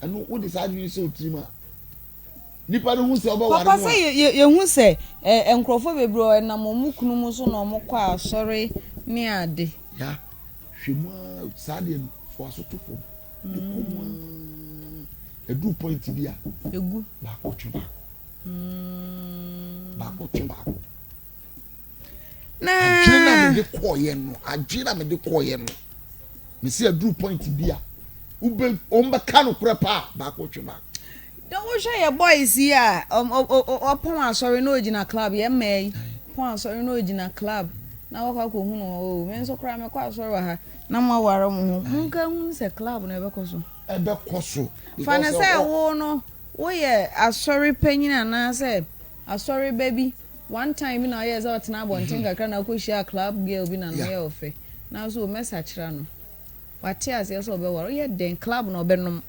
anu wo decide you so trima nipa no hu se oba war papa say ye hu se enkrofo bebro na momukunu mu so na omokwa asori ni ade ya hwemu sade fo asotofo edu point bia egu ba ko twa ba ko twa na ajina me de koye no me see edu point bia ube omba kanu kura pa ba ko twa don't wish your boys here upon asori no ojina club ye may pon asori no ojina club na waka ko hu no me so kra me kwa asori wa ha na mo ware mo hu nka hu se club na ebe koso fana say wo no wo ye asori panyina na say asori baby one time na ye za otina bontin kakra na ko share club girl bi na no ye ofe na so message ra no wate ase so be ware ye den club na obenom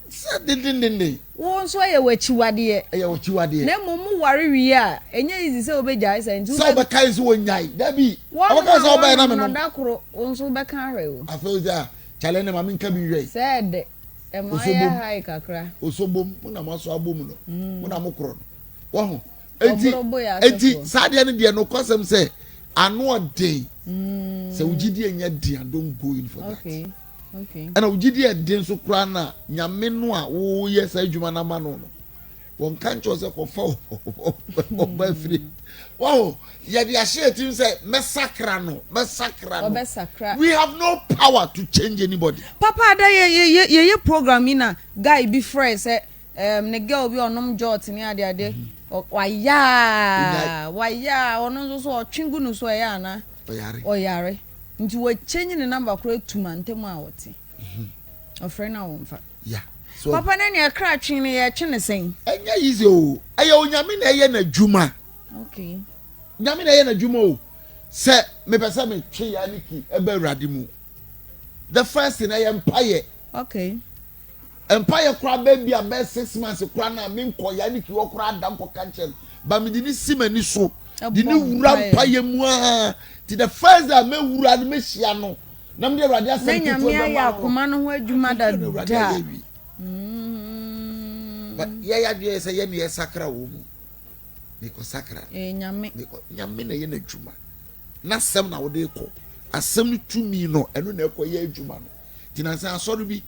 sa din wo so ye wachiwade na momu ware wi a enye easy say obeja say ntu so be kai so wonyai da bi abaka so oba na me no da kro wo so be kan hwe wo afeuza challenge ma minka bi hwe said e ma ya hai kakra osobom na maso abom no mo na mokro wo ho enti sade ne de no kosem say anu odin say ugidi enya dia don't go in for that okay ana ugidi edin so kra na nyame no a wo ye sa adwuma na ma no won kan cho say ko fa oba free wow ye dia share team say mesakra no we have no power to change anybody papa da ye program ina guy be friend say ne girl bi onom jot ni ade waya ono so otwingu no so ya na oyare nti we change the number kro etuma ntemu a wote ofre na wonfa yeah so papa na ne kra twin ye twene sen enya easy o aya onyame na ye na dwuma okay nyame na ye na dwuma o se me pesa me twe Yaa Nicky ebe awurade mu the first thing I empire okay empire kra baby about 6 months kra na me nko Yaa Nicky wo kra adam ko kanche ba me di ni simani so di ni wura empire mu a ti the first that me wura me hia no na me awurade asem to be ma Akoma no ho adwuma da but ya de say ye ne sakra wo mu me ko sakra nyame na ye na adwuma na sem na wo de ko asem tumi no eno na ko ye adwuma no tinansa asoro bi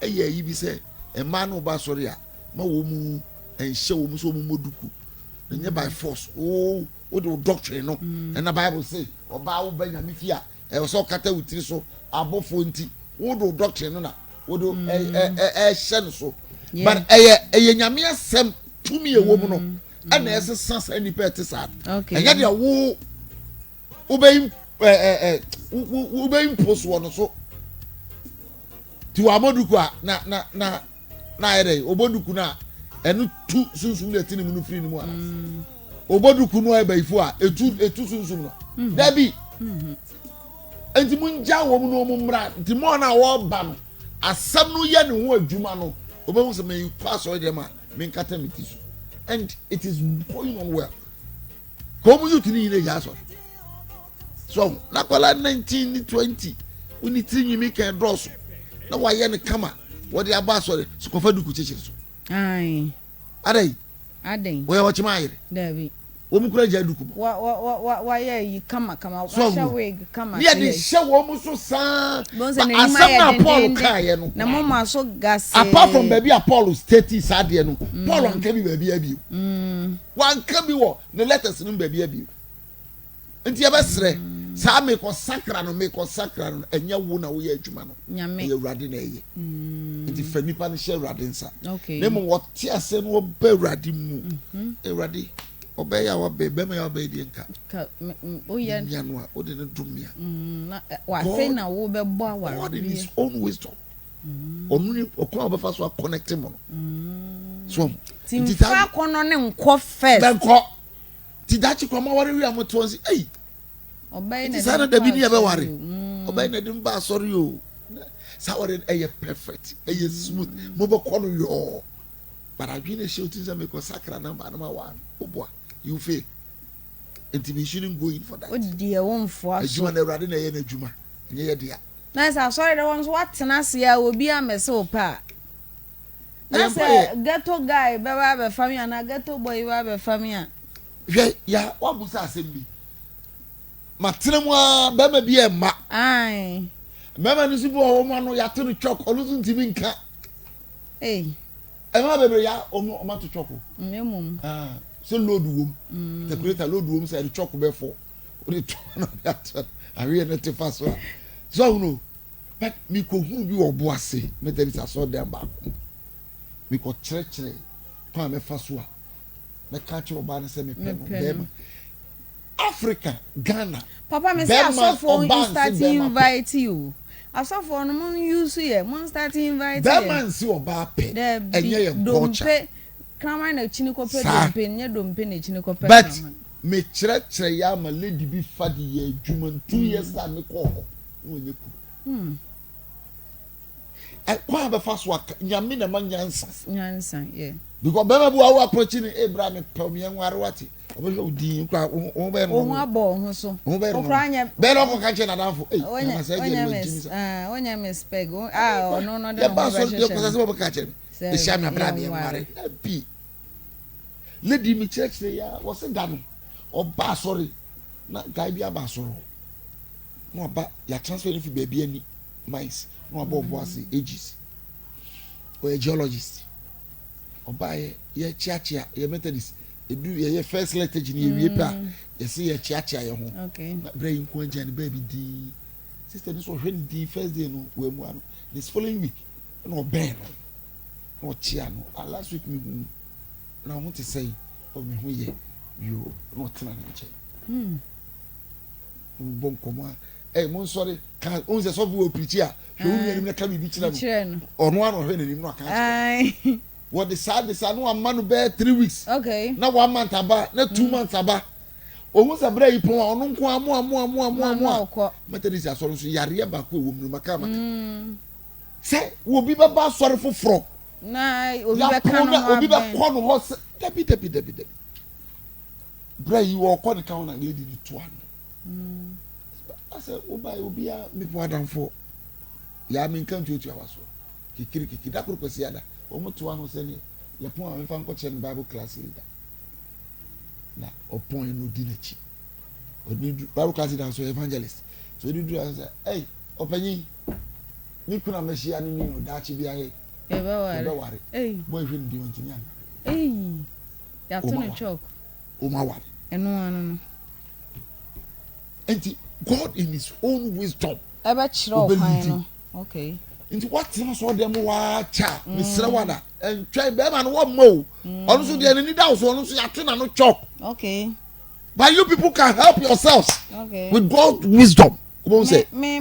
eye yi bi se e ma no ba soro ya ma wo mu enhye wo mu so mu moduku enye by force o the doctrine no and the Bible say oba wo ba nyame fia e so kata wutiri so abofo nti wo the doctrine no na wo do hye no so but eye nyame asem tumi e wo mu no ana ese sansa ni pete sad enye de wo be impose wono so ti wa moduku a na ere oboduku na enu tu sunsun le tini mu no free ni mu a oboduku no e baifo a etu sunsun no dabi enti munja wo mu no mu mra enti mo na wo ba no asam no ye ne ho adwuma no obehu se me pass all them a me nkata metiso and it is going on well komu you tini ne ja so na kwala 1920 uni tinyi mi kan dross na wa ye ne kama wo de aba so so kofa duku chichiri so ai adai wo ya wachi maire dabi wo mu kura ja duku wa ye kama wa wig kama ye de she wo mu so san asam na Paul kai no na mo ma so gase apart from baby Paul state sade no Paul anka bi baby abi wan ka bi wo the letters no baby abi nti ya besre sa me ko sakra no enya wo na wo ye adwuma no nyame ye urade na ye nti fanipa no she urade nsa okay na mo wo ti ase no ba urade mu urade obeya wa be me ya be di nka o ye nya no a o de ne dumia na wa fe na wo be bo aware God in his own wisdom onuni okwa obefa so connect mo no so nti ta kono ne nko first benko ti dachi kwa ma ware wi amoto nsi ei obey na sana da bi ni ebe ware obey na dim ba sorry o sa ware eye perfect eye smooth mo be kono yo but adwene shouting say me ko sakra number number 1 oboa you fail and we shouldn't go in for that o die won fo aso adwuma na urade na ye na adwuma nye ye dia Nice, I'm sorry the ones what Tenasia will be a mess so pa. That's a ghetto guy, Baba family and a ghetto boy you have a family. Yeah, what was I saying? Matrimwa bema bi ema. Aye. Mema ni sibo o ma no ya to no chok olusun ti bi nka. Eh. Ema bebe ya o ma to chok. Mmom. So load wom. The creator load wom say the chok be for. O dey turn on that. I really not to fast. So no. But me ko hu bi obo ase. Me tell you so dem back. Me ko chere pa me faso a. Me catch oba na say me pem. Africa, Ghana. Papa, me say I saw for you start to invite you. I saw for no man use here. Man start to invite. That man see oba pe. Enye ye culture. Krama na chiniko pe dompe, nye dompe na chiniko pe. But me chere ya ma lady bi fadi ye adwuma 2 years that me call. No ye ku. Kwa be faso aka nyame na manyansa. Nyansa, yeah. Because bema bu awu approaching Abraham pe me nware wate. Obo odi nkwa o be no. O abo ho so. Okra nya. Be no ko kanche na danfo. Onya me speg. No no de. Ya ba so de ko se bo kanche. E sha me abra me nware. Bi. Lady mi church ya wo se da no. Oba sorry. Na guy bi aba soro. No aba ya transfer fi baby ani mice. No aba obo ase ages. O a geologist. Oba ye chiachia ye methodist. Edu ye first letter ni wie pa ye say ye chiachia ye ho. Okay. Na brain ko anja ni baby di. Sister ni so hwe di first day no we mu ano. This following week no ben no. No chia no. Last week me na want to say o me hu ye you no tena na nche. Bon komo mon sorry kan on se so bu preach a hwe unu ni na ka bibi kira no. Ono ano hwe na ni no kan. What the sad no a man be 3 weeks. Okay. Na 1 month aba, na 2 months aba. Ohun se bra ipon ono nko amu. Methodist asoro so yare ba ko ewom no maka maka. Se wo bi baba asoro foforo. Na obi be kan no. Obi be ko no ho se debi. Bra yi wo ko ne kan na lady ni to ano. Ase obi a me po adamfo. Ya me kan tutu awaso. Kikiri da kuro kwesi ada. Omutu anu se ni ye pon am fa nko che Bible class leader na opon eno di nachi odi Bible class leader so evangelist so odi do say hey opanyi ni kuna mehia ni no da chi bia he e ba ware boy hwe ndi won tinya ya to no chok o ma ware eno anu no enti God in his own wisdom eba chiro kwan no okay. Into what you saw them watch Mr. Wada and try better no one more. Also, the enemy down so also you no chop. Okay. But you people can help yourselves. Okay. With God's wisdom. Come say. Me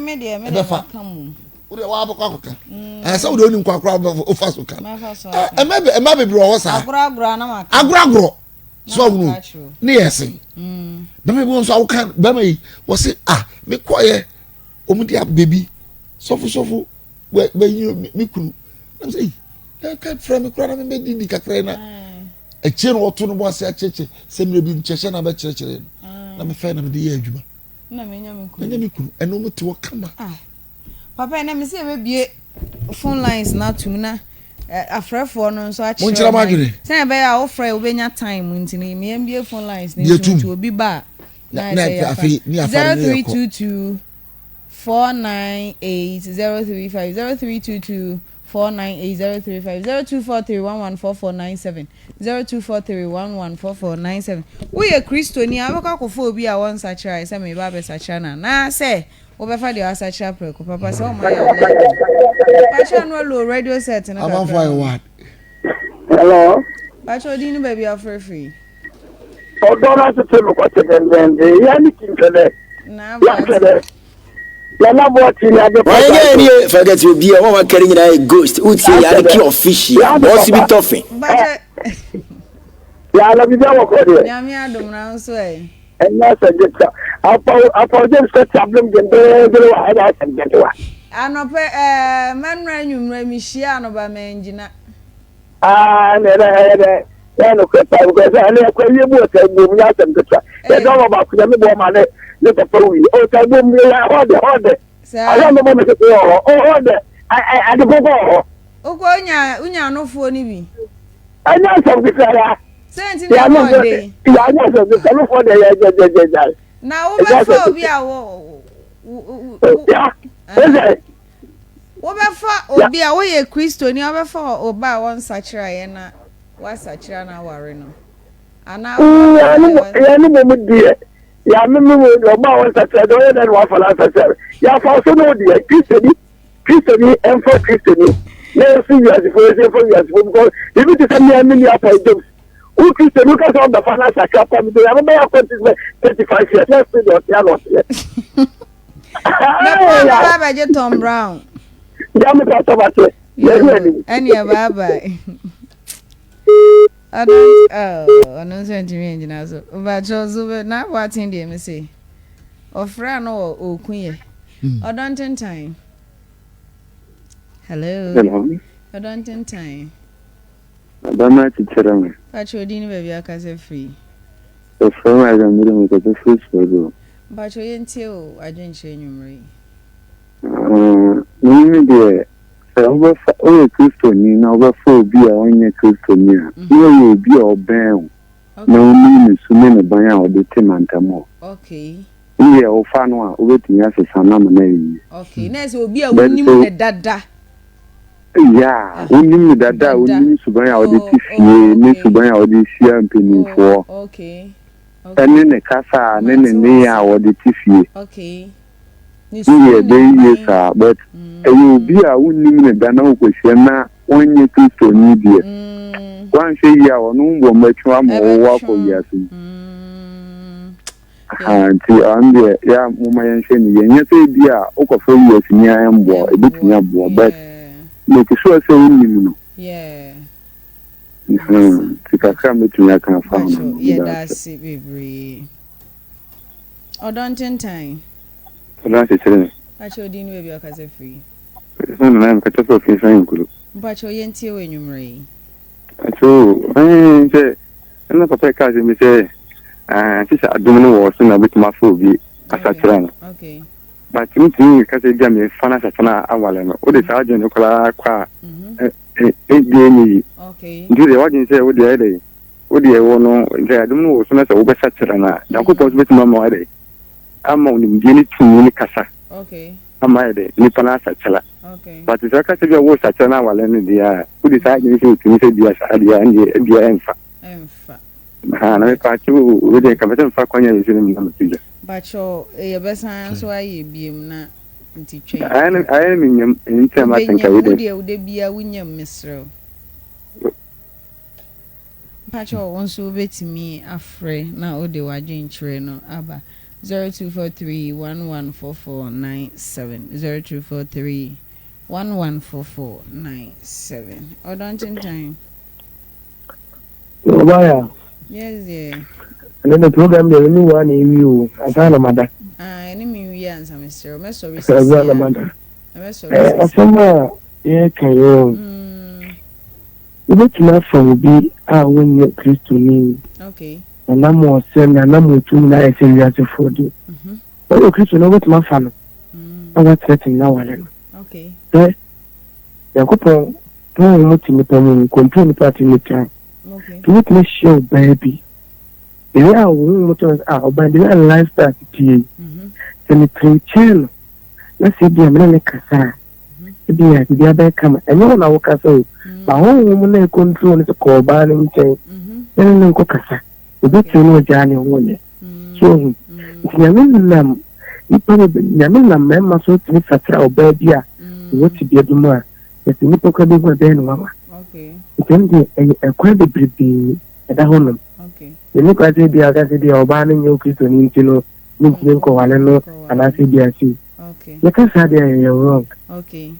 come. Ode wa abakwa koka. Say we don't nkwa akwa ofaso ka. E ma be bro wo sa. Agro na maka. Agro. So no. Ne yesen. Be me won so awokan be me wo say me koye omudi baby. Sofu. When you me kunu I'm say that can't from me kura na me di kakra na e che no oto no bo ase acheche se me bi ncheche na be chere na me fa na me di ye adwuma na me nya me kunu eno me te wo kama papa na me se be bie phone lines na tum na afrefo no so ache mo nchira magire se be ya ofre obenya time ntini me bie phone lines ni tum obi ba na afi ni afa 0322 498-035 0322-498-035 0243114497 0243114497 we a Christian abaka kofo obi a won sachira say me ba be sachira na say wo be fa de sachira preko papa say o ma ya pacha no low radio set na I'm fine what Hello pacha odi ni baby free Odora se te mo ko te den Yaa Nicky tele na ba Lana bought in the why forget you be one carrying a ghost would say Yaa Nicky official boss be tough but ya la bi dawo ko de ya mi adom na so and that's a good apa just problem de wa ada subject wa anope manra nwumra mi hia no ba menjina ne no ko ta ko sa ne ko yebu ta gbo mi asem ko ta e do ba ko me bo ma ne papa wi o ta gbo mi ya hode I don't know what to say. Oh, I the go. Oko unya no fo ni bi. I know something like Senti na mo dey. Yeah, I know something. No for the Na wo be fa obi a wo. Yeah. Wo be fa obi a wo ye Kristo ni wo be fa oba a won sachira ye na wa sachira na ware no. Ana ya ni mo die. Ya me oba won sachira do ye na wa fa la sachira. Ya fa so no die Kristo ni en for Kristo ni. Let's see you as because even to send me a million jobs. Who Christian look at all the financial capital? I remember I put 35 years. Let's see what they are not yet. Baba Tom Brown. Yeah, me talk about it. Any bye. I don't send me engine so. But Joseph, now what in the say? Of friend or queen. I don't Ntentan. Hello. I don't Ntentan. I don't know to tell me. But you didn't baby I can say free. The phone I don't know what the first for. But you ain't tell I didn't change your Maybe the over Christo ni over for be a one Christo near. You will be or bam. No mean sooner a buyer or the Timantamo. Okay. Yeah, or Fanwa, waiting as a son of name. Okay, next will be a winning dada. Yeah, only that only Subaya or the TV, Miss Subaya or the Siam for. Okay. And then the Casa, and then the Nia or the TV. Okay. Yeah, they are, but you will be a woman that no question now when you Christo need you. One say, yeah, or no one much more walk for years. And I'm there, yeah, Mama and Shani, and you say, dear, for years near I am a bit near, but. Make sure say you yeah. To come to me I can find. Yeah, that's it, baby. Or don't Ntentan. That's it. But you didn't baby I say free. I'm cut off in saying good. But you ain't here when you marry. So I say I'm not prepared to me say this I don't know what's in a bit my phobia as a child. Okay. But you think because they give me fun as a fana awaleno. What is agent Okola kwa? Okay. Do the audience say what the other? What the one? I don't know. So much over Saturana. Now, who was with Mamma? I'm on the to Kasa. Okay. Am I the Nipana Satchela? Okay. But it's a category of Satana while in the air. Who decided to say the idea and the Enfa? And I thought you with a capital for Konya is in the but your best answer why be na nti I am in time I think I would be a winner Mr. Pacho wants to bet me afraid now the waging train aba 0243 114497 0243 114497 or don't in time. Yes, yeah. And then the program the new one in you. I found a mother. Any me answer, Mr. Meso. I found yeah, can you? You bet not from be when you're Christian. Okay. And I'm more saying, and I'm more too nice and you have to afford it. But you're Christian, what's my fun? I was setting now. Okay. Eh? You're going to me, control the party in the time. Okay. To make me show, baby. They are motors out, but they are lifestyle to you. Then the train channel. Let's say, dear Melissa, dear, the other come, and no one will castle. My own woman control is a call banning chain. Then no cocassa. The bit you know, Johnny, won't it? So, if you know, you probably Yamina member so to me, such a baby. What to be a dummer? It's the nipple could be then, mamma. Okay. Then a quite a pretty at the home. Okay. The look at the other city or banning your Christian, you know, and I say, dear, see. Okay. You can say you're wrong. Okay.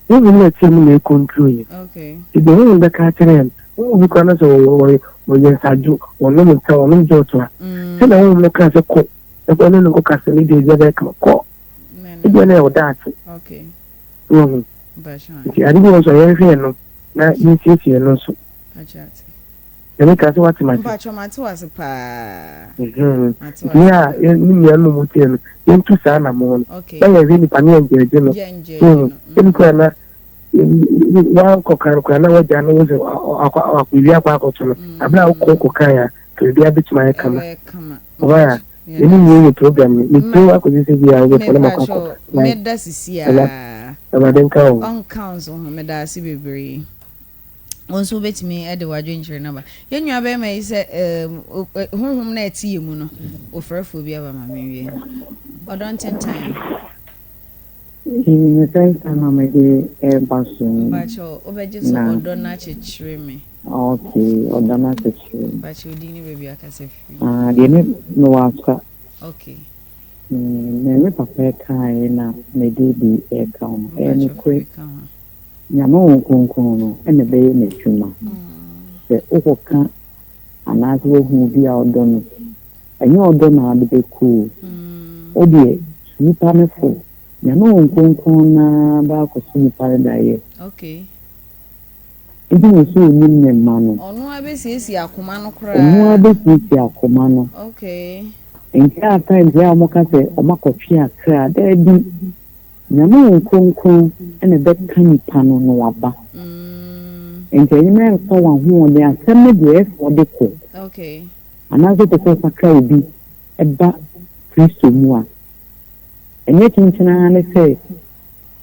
You will not tell me control. Okay. If they own the catering, who can also, or yes, I do, or no one tell them to her. Then I won't look as a cook. The one who look as a lady is ever come a call. If you know that. Okay. If I didn't also hear no, not you see, and also. Ene ka so what mate. Mpacho mate was pa. Yeah, ni ya no mutien. Yentu sa na mo. Okay. Na ya ni pani enjeje no. Eni ko na wa ko kan na wa jana wo akwa akwa akoto no. Abla ko kan ya. To bia bitima kama. Wa eni ni program ni to akozi se bia wo fo na makako. Meda sisia. Abadenka o. On council meda si bebre. Onso betimi e de wadwe nkyere na ba yenwa be mai se honhom na eti yemu no ofrafo bi aba ma mewie odon Ntentan in sense mama de baso bacho obeje so odon na chechire me okay odon na chechire bacho di ni bebi akase fi de ne no waska okay me papa kai na me de bi e kaun e kwe nyama nkonkon no ene be na twuma se okoka anaase hu bi a odo no enye odo na ade be ku odi nipa me fo nyama nkonkon na ba ko suni paradise okay ndi no so ni ne ma no onu abesiesi akoma no kra onu abesiesi akoma no okay nti ata nti amoka se omakotwe akra da di nyama nkonkon ene be kanipa no no waba nti enyi me so wa hu de asem de efo de ko okay anazo te ko sakra obi eba Kristo mu a enye kinchina ne se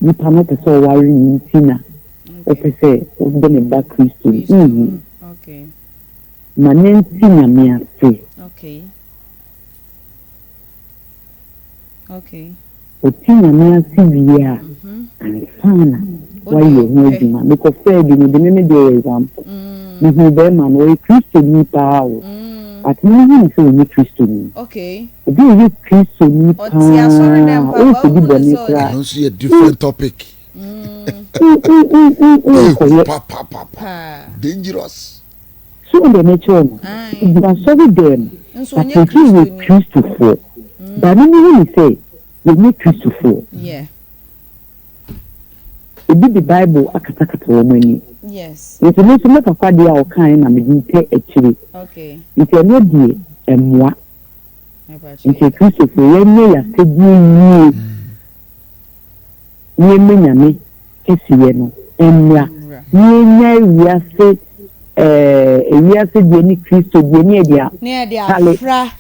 nipa no te so wari ntina o pe se o de ne ba Kristo okay manenti na me ase okay okay otina me ase bia anfana why you hold me because said you the name the example you be man we Kristo ni pa o at no so ni Kristo ni okay obi you Kristo ni pa o ti asori dem pa I don't see a different topic dangerous so the nature you are sorry them but you Kristo for but you say you need Kristo for yeah obi the Bible akatakata wo mani yes nti no so meka kwa dia o kan na me dinte akiri okay nti eno die emwa nti Kristo fo yenye ya sedie yi ni menyame kesiye no emwa yenya wiase wiase die ni Kristo die ni dia afra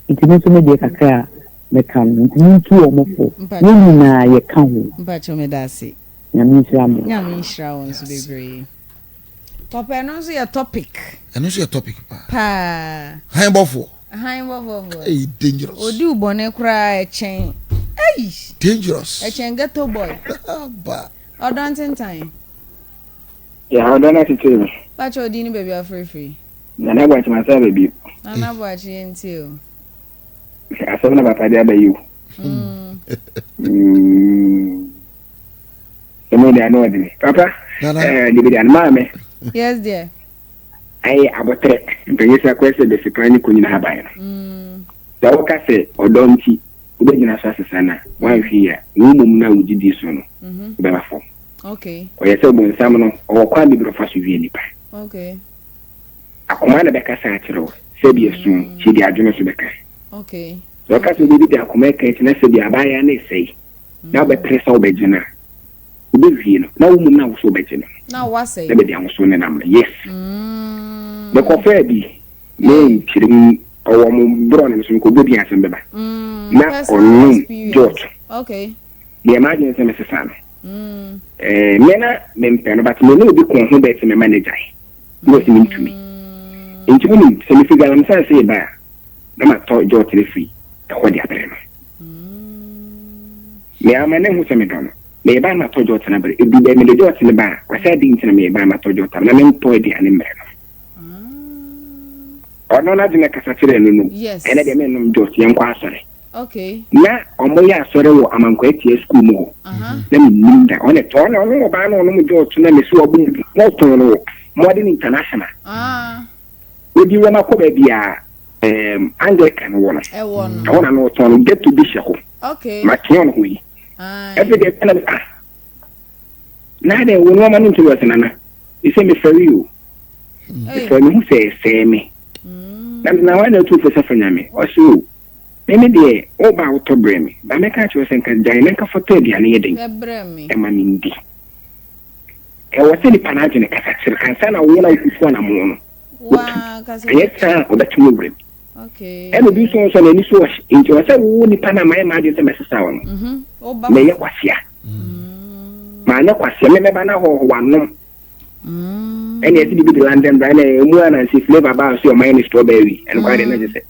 nti no so me die kakra mekan ntu omofo ni na ye ka ho mpacho medase nyame nshira won so bebre papa no so your topic pa hein bofo eh dangerous odi ubone kura echen dangerous echen ghetto boy ba odon Ntentan ya odon na titiri pacho odi ni baby afrefree na gwa ti masa baby na gwa chi enti o asem na papa dia bayu emo dia no odi papa di dia mame yes dear ai abotre mpanyesa kwese de sikani kunyina habaye da woka se odonti ubegina so asesana wan hwia wumum na ugidi so no be bafo okay oyese obonsam no okwa bi bro faso wie nipa okay akoma na beka sa akiro se bi esu chi di adwene so beka okay so ka se bi di akoma ka tina se bi abaya na sei na be presa obegina ube hwie no na wumum na wo so obegina na wase na be dia wo so ne nam yes the coffee bi me chirim owo mo bro ne so ko bi asem beba na onu jot okay the emergency me sesana mena me mpeno but me no bi ko ho be me manager no se ntumi ntumi se me figure am say ba na ma to jot le free e ho dia bere no me amane hu se me dono me ba na to jot na bere e bi be me de jot ne ba kwa say di ntina me ba na to jot na me to di ane mere no ono na dine kasa kire no ene de me no jot yen kwa asore okay na omo ya asore wo amankwa tie school mu na me ninda one to na ono ba na ono mu jot na me so obu no to no modern international odi wona ko ba bia Anglican wona e wona wona no to no get to bishop okay makion ho yi every day na de wona ma no to wasana na ise me fari o So me who say me. Now I know two for suffering me. Or so. Maybe the over auto brim. But make a choice and can giant for 30 and eating. Emma Mindy. I was any panagin a can a woman like this one a moon. Yes, sir, or that you bring. Okay. And do so on any source into a woolly Panama imagine the sound. May you was ya. Mana was ya, never know one no. And yet, you be the London brand and one see flavor about your mind strawberry and quite another said.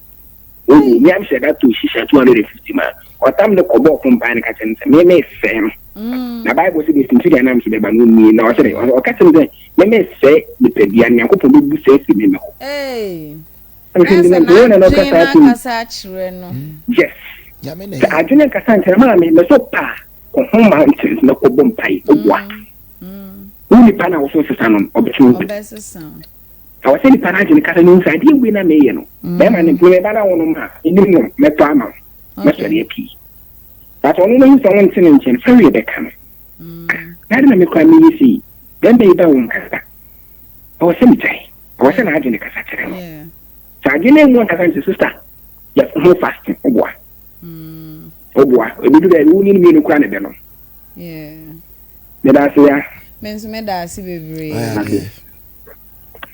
Oh, Yam said that too, she said 250 man. Or time the cobalt from Pine Catching, may Sam. The Bible says this into the names of the balloon, no, or catching the may say the Pedian, and could be safe to me. Hey, yes. I didn't Cassandra, mammy, the sopa, or home mountains, no cobom pie, or what? Only Pana was also son of the truth. I was saying Panagin Catalans, I didn't win a million. Then I didn't play Bana on my in my farmer, Mr. P. But only someone singing in Ferry Beckham. I didn't make me see. Then they don't cast. I was cemetery. I was an agent in Cassandra. So I didn't want to sister. Yes, no fasting. Oh, boy. Oh, boy. We do that. We need me to cry a bellow. Yeah. Did I say, Men's medasi baby.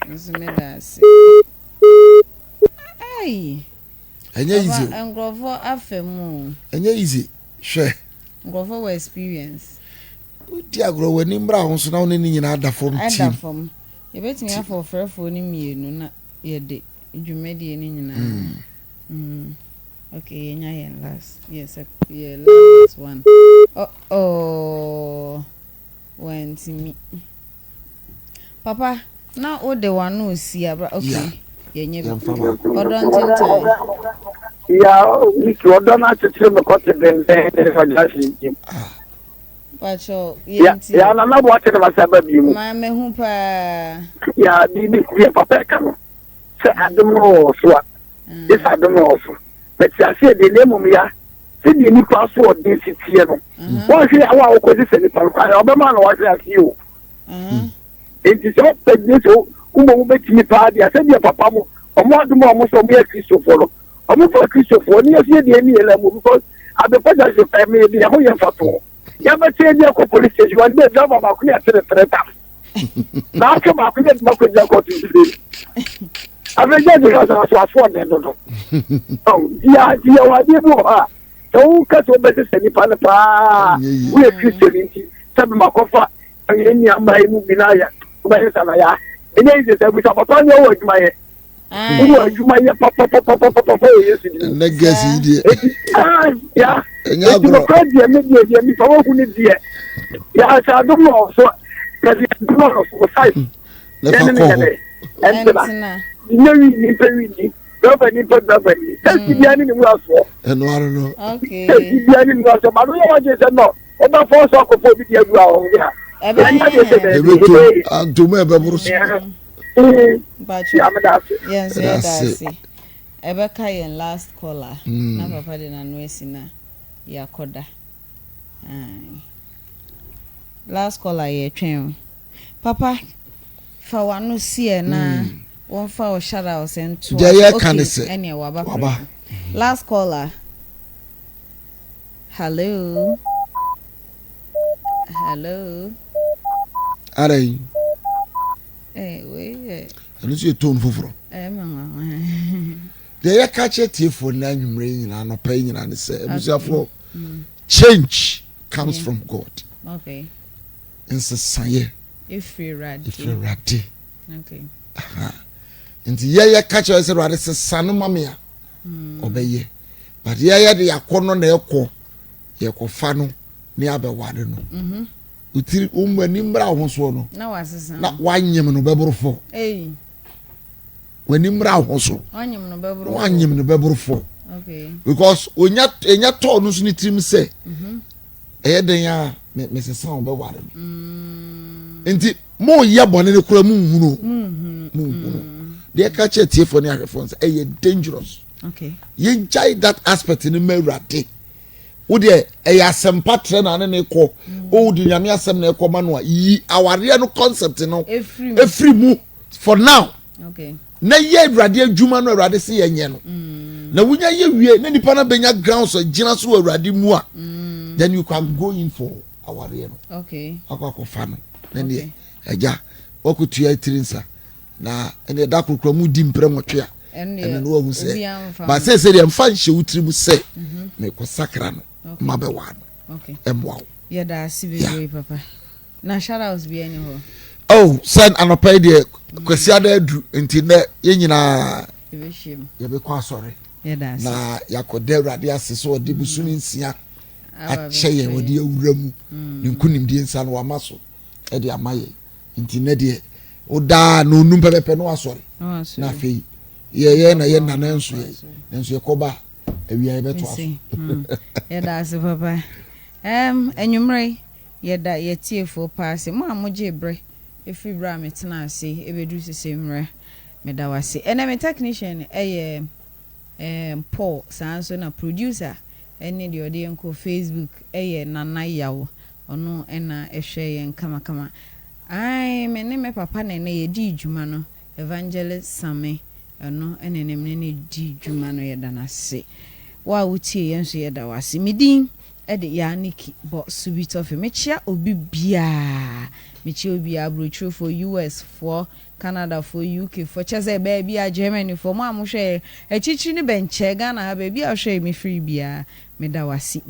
Medasi. Hey. Easy. And go for afemu. Easy. Sure. Go for experience. Dear grow when in brown so now in other form. Other form. You bet me for fair phone in me, no, not your day. You made the in. Okay, and last. Yes, yeah, last one. Oh. Went to me. Papa, now all the one who see about okay. Yeah, or don't tell. Yeah, we don't have to tell the cotton then. But yeah, I'm not watching myself. Mamma Hooper. Yeah, be papa. I don't know what. This I don't know. But I said the name of me. See the new password this is here. What is our opposition? Obama was you. It is all this who make me party. I said, Papa, or more to more so be a Christopher. Or more for Christopher, near the any level because at the point of the family, the whole for you ever say the police station, one day, job about clear to the threat. Now come up with that. I mean, because I was one. Oh, yeah, I didn't know. So, cut over the Senny Panapa. We are Christian. Some Macofa, and any of my movie. Sanaya. It is that we have a ton of my papa. Legacy. Yeah, and media, who needs here. Yeah, I don't know. So, President for 5. And no, nobody put nobody. That's the enemy was for. And I don't know. Okay. The enemy was for. I don't know. No. About 4 soccer for the ground. Yeah. And to me, but yes, that's it. Ebeka yen last caller. Na papa de na nwesi na ya koda. Last caller ye twen. Papa fa wanu sie na one fa o shara o sento. Okay. Any waba. Last caller. Hello. Hello. Are you? Wait. And it's your tone for. They catch a tear for 9 ring and no pain and say, change comes from God. Okay. In society. If you're ready. Okay. And the catch us around a son of mamma. Obey. But the Akona Neoko, Yako Fano, near the Wadeno. Uti nimbra hoso na wasesa na wanyem no beborofo wanimbra hoso wanyem no beborofo okay because enya to no so ni trim say den ya mesesa on be ware enti mo ye bone ne kura mu hunu de ka che tiefo ne ahwefo say dangerous okay ye jai that aspect in mewrade wo de asempa tre na ne ko o di nyame asem na ko ma no yi aware no concept no efri mu for now okay na ye awurade adwuma no awurade se yenye no na wunya ye wie na nipa na benya ground so gina so awurade mu a then you can go in for our no okay akwa fa no na ne eja okutua tirinsa na ene da kokro mu di mpremotwe a ene no hu se ba se dem fa nhye wutiri mu se me ko sakra no mabe wa no okay emwa ye da sibe papa na shout outs bi any ho oh send anopai de kwasia da adu enti na ye nyina ye be kwa sore ye da na yakoda awurade asese odi busuni nsia akyeye odi awuramu nkunim die nsa no wamaso e de amaye enti na de oda no num pepepe no asore na fei ye na ye nana nso ye koba awia ye beto aso ye da ase papa enwumre ye da ye tiefo paase mo amoje bre efi bra metena ase ebedu sese mre me da wase enemy technician Paul sanso na producer ene de ode enko Facebook nana yawo ono na ehwe yen kama ai me ne me papa na ye di djuma no evangelist Same ono ene ne di djuma no ye dana se wa wutie yen so ye da wase midin de Yaa Nicky bo subit of mechia obi bia mechia obi abrochro for US for Canada for UK for cheze baby a Germany for mo amhwe echichi ni benche Ghana baby a hwe me free bia me da wase